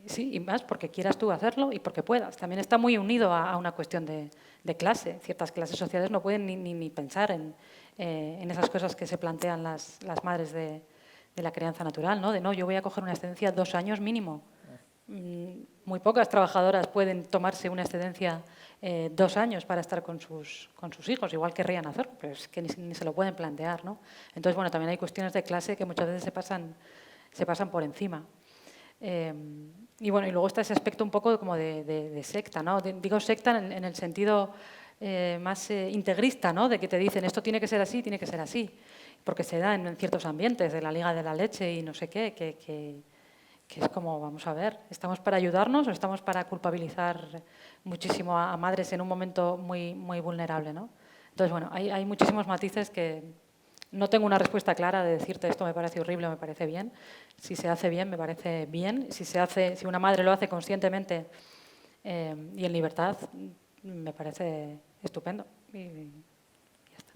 sí, y más porque quieras tú hacerlo y porque puedas. También está muy unido a una cuestión de clase. Ciertas clases sociales no pueden ni pensar en esas cosas que se plantean las madres de la crianza natural, ¿no? De no, yo voy a coger una excedencia 2 años mínimo. muy pocas trabajadoras pueden tomarse una excedencia 2 años para estar con sus hijos, igual querrían hacerlo, pero es que ni se lo pueden plantear, ¿no? Entonces, bueno, también hay cuestiones de clase que muchas veces se pasan por encima. Y bueno, y luego está ese aspecto un poco como de secta, ¿no? Digo secta en el sentido más integrista, ¿no? De que te dicen esto tiene que ser así, tiene que ser así, porque se da en ciertos ambientes de la Liga de la Leche y no sé qué, que es como, vamos a ver, ¿estamos para ayudarnos o estamos para culpabilizar muchísimo a madres en un momento muy, muy vulnerable, ¿no? Entonces, bueno, hay muchísimos matices que no tengo una respuesta clara de decirte esto me parece horrible o me parece bien. Si se hace bien, me parece bien. Si una madre lo hace conscientemente y en libertad, me parece estupendo. Y ya está.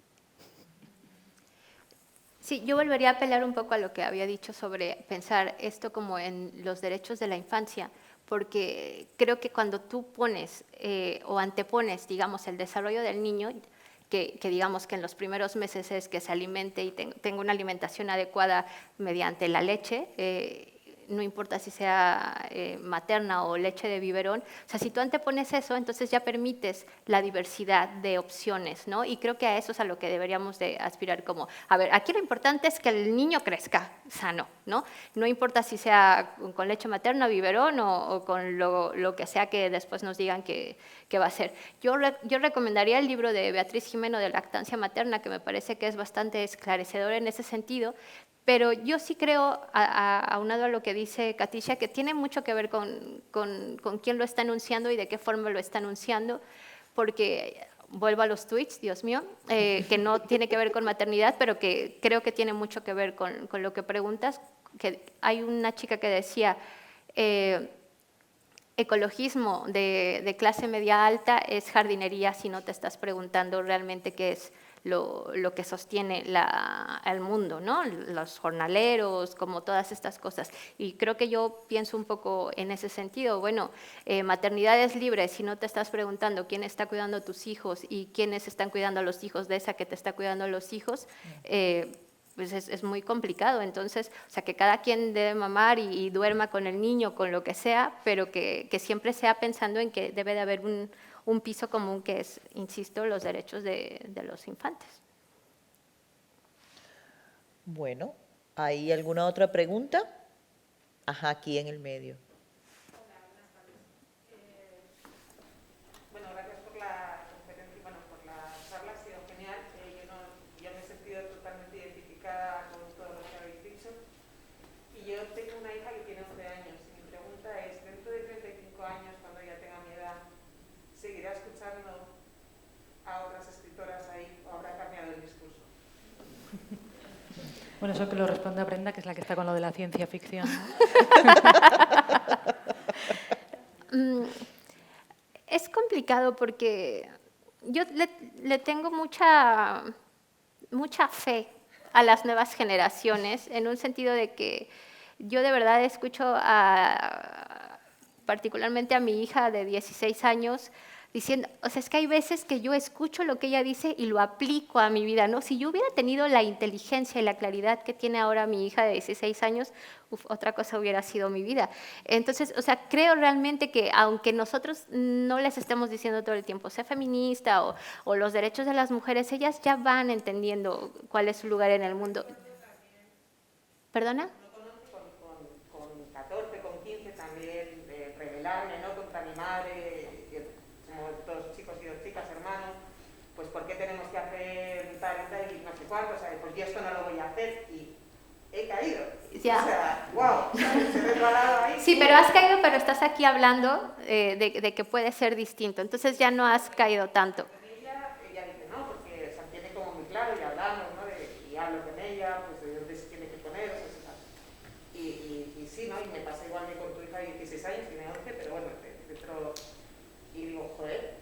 Sí, yo volvería a apelar un poco a lo que había dicho sobre pensar esto como en los derechos de la infancia, porque creo que cuando tú pones o antepones, digamos, el desarrollo del niño, que digamos que en los primeros meses es que se alimente y tenga una alimentación adecuada mediante la leche, no importa si sea materna o leche de biberón, o sea, si tú antepones eso, entonces ya permites la diversidad de opciones, ¿no? Y creo que a eso es a lo que deberíamos de aspirar como, a ver, aquí lo importante es que el niño crezca sano, ¿no? No importa si sea con leche materna, biberón o con lo que sea que después nos digan que va a ser. Yo recomendaría el libro de Beatriz Jimeno de lactancia materna, que me parece que es bastante esclarecedor en ese sentido, pero yo sí creo, aunado a lo que dice Katisha, que tiene mucho que ver con quién lo está anunciando y de qué forma lo está anunciando, porque vuelvo a los tweets, Dios mío, que no tiene que ver con maternidad, pero que creo que tiene mucho que ver con lo que preguntas. Que hay una chica que decía, ecologismo de clase media alta es jardinería si no te estás preguntando realmente qué es lo que sostiene el mundo, ¿no? Los jornaleros, como todas estas cosas. Y creo que yo pienso un poco en ese sentido. Bueno, maternidad es libre si no te estás preguntando quién está cuidando a tus hijos y quiénes están cuidando a los hijos de esa que te está cuidando a los hijos, pues es muy complicado. Entonces, o sea, que cada quien debe mamar y duerma con el niño, con lo que sea, pero que siempre sea pensando en que debe de haber un piso común que es, insisto, los derechos de los infantes. Bueno, ¿hay alguna otra pregunta? Ajá, aquí en el medio. Bueno, gracias por la conferencia, bueno, por la charla, ha sido genial. Yo me he sentido totalmente identificada con todo lo que habéis dicho. Y yo tengo una hija que tiene 11 años. Y mi pregunta es, dentro de 35 años, cuando ella tenga mi edad, ¿seguirá escuchando a otras escritoras ahí o habrá cambiado el discurso? Bueno, eso que lo responde a Brenda, que es la que está con lo de la ciencia ficción, ¿no? Es complicado porque yo le tengo mucha fe a las nuevas generaciones, en un sentido de que yo de verdad escucho particularmente a mi hija de 16 años diciendo, o sea, es que hay veces que yo escucho lo que ella dice y lo aplico a mi vida, ¿no? Si yo hubiera tenido la inteligencia y la claridad que tiene ahora mi hija de 16 años, otra cosa hubiera sido mi vida. Entonces, o sea, creo realmente que aunque nosotros no les estemos diciendo todo el tiempo, sé feminista o los derechos de las mujeres, ellas ya van entendiendo cuál es su lugar en el mundo. ¿Perdona? Con 14, con 15 también, rebelarme, ¿no?, contra mi madre, somos 2 chicos y 2 chicas, hermanos, pues ¿por qué tenemos que hacer tal y tal y no sé cuánto? O sea, pues yo esto no lo voy a hacer y he caído. Ya. O sea, wow, se he resbalado ahí. Sí, pero has caído, pero estás aquí hablando de que puede ser distinto, entonces ya no has caído tanto. Ella dice, no, porque o sea, tiene como muy claro y hablamos, ¿no?, y hablo con ella, pues de dónde se tiene que poner, o sea, y sí, ¿no? Y me pasa igual que con tu hija de 16 años, tiene 11, pero bueno, dentro. Y digo, joder,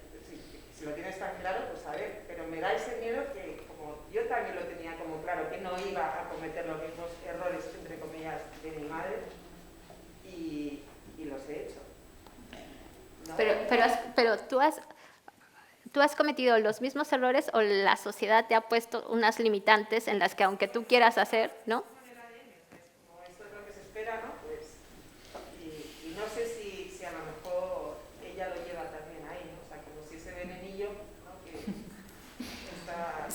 si lo tienes tan claro, pues a ver, pero me da ese miedo que, como yo también lo tenía como claro, que no iba a cometer los mismos errores, entre comillas, de mi madre, y los he hecho. ¿No? Pero tú has cometido los mismos errores o la sociedad te ha puesto unas limitantes en las que aunque tú quieras hacer, ¿no? Como esto es lo que se espera, ¿no? Pues, y no sé si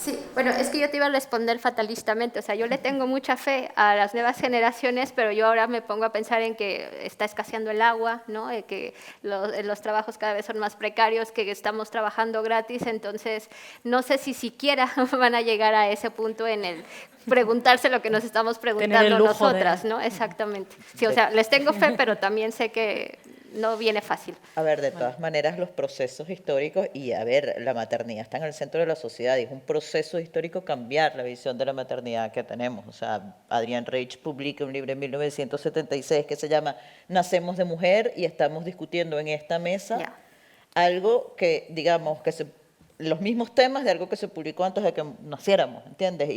Sí, bueno, es que yo te iba a responder fatalistamente, o sea, yo le tengo mucha fe a las nuevas generaciones, pero yo ahora me pongo a pensar en que está escaseando el agua, ¿no? Que los trabajos cada vez son más precarios, que estamos trabajando gratis, entonces no sé si siquiera van a llegar a ese punto en el preguntarse lo que nos estamos preguntando nosotras, ¿no? Exactamente. Sí, o sea, les tengo fe, pero también sé que no viene fácil. A ver, de todas maneras, los procesos históricos, y a ver, la maternidad está en el centro de la sociedad, y es un proceso histórico cambiar la visión de la maternidad que tenemos. O sea, Adrienne Rich publica un libro en 1976 que se llama Nacemos de mujer, y estamos discutiendo en esta mesa algo que, digamos, los mismos temas de algo que se publicó antes de que naciéramos, ¿entiendes?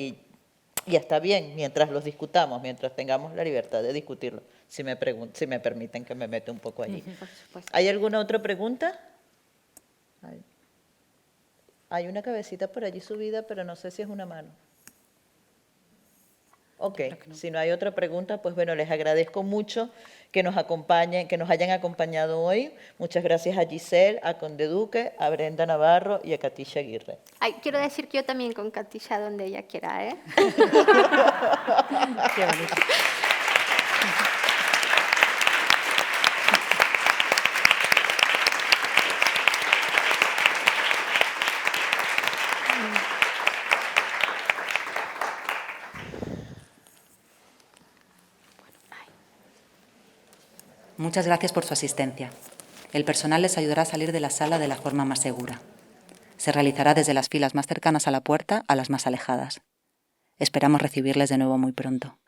Y está bien, mientras los discutamos, mientras tengamos la libertad de discutirlo, si me permiten que me meta un poco allí. Por supuesto. ¿Hay alguna otra pregunta? Hay una cabecita por allí subida, pero no sé si es una mano. Ok, si no hay otra pregunta, pues bueno, les agradezco mucho que nos acompañen, que nos hayan acompañado hoy. Muchas gracias a Giselle, a Conde Duque, a Brenda Navarro y a Katisha Aguirre. Ay, quiero decir que yo también con Katisha donde ella quiera, ¿eh? Qué bonito. Muchas gracias por su asistencia. El personal les ayudará a salir de la sala de la forma más segura. Se realizará desde las filas más cercanas a la puerta a las más alejadas. Esperamos recibirles de nuevo muy pronto.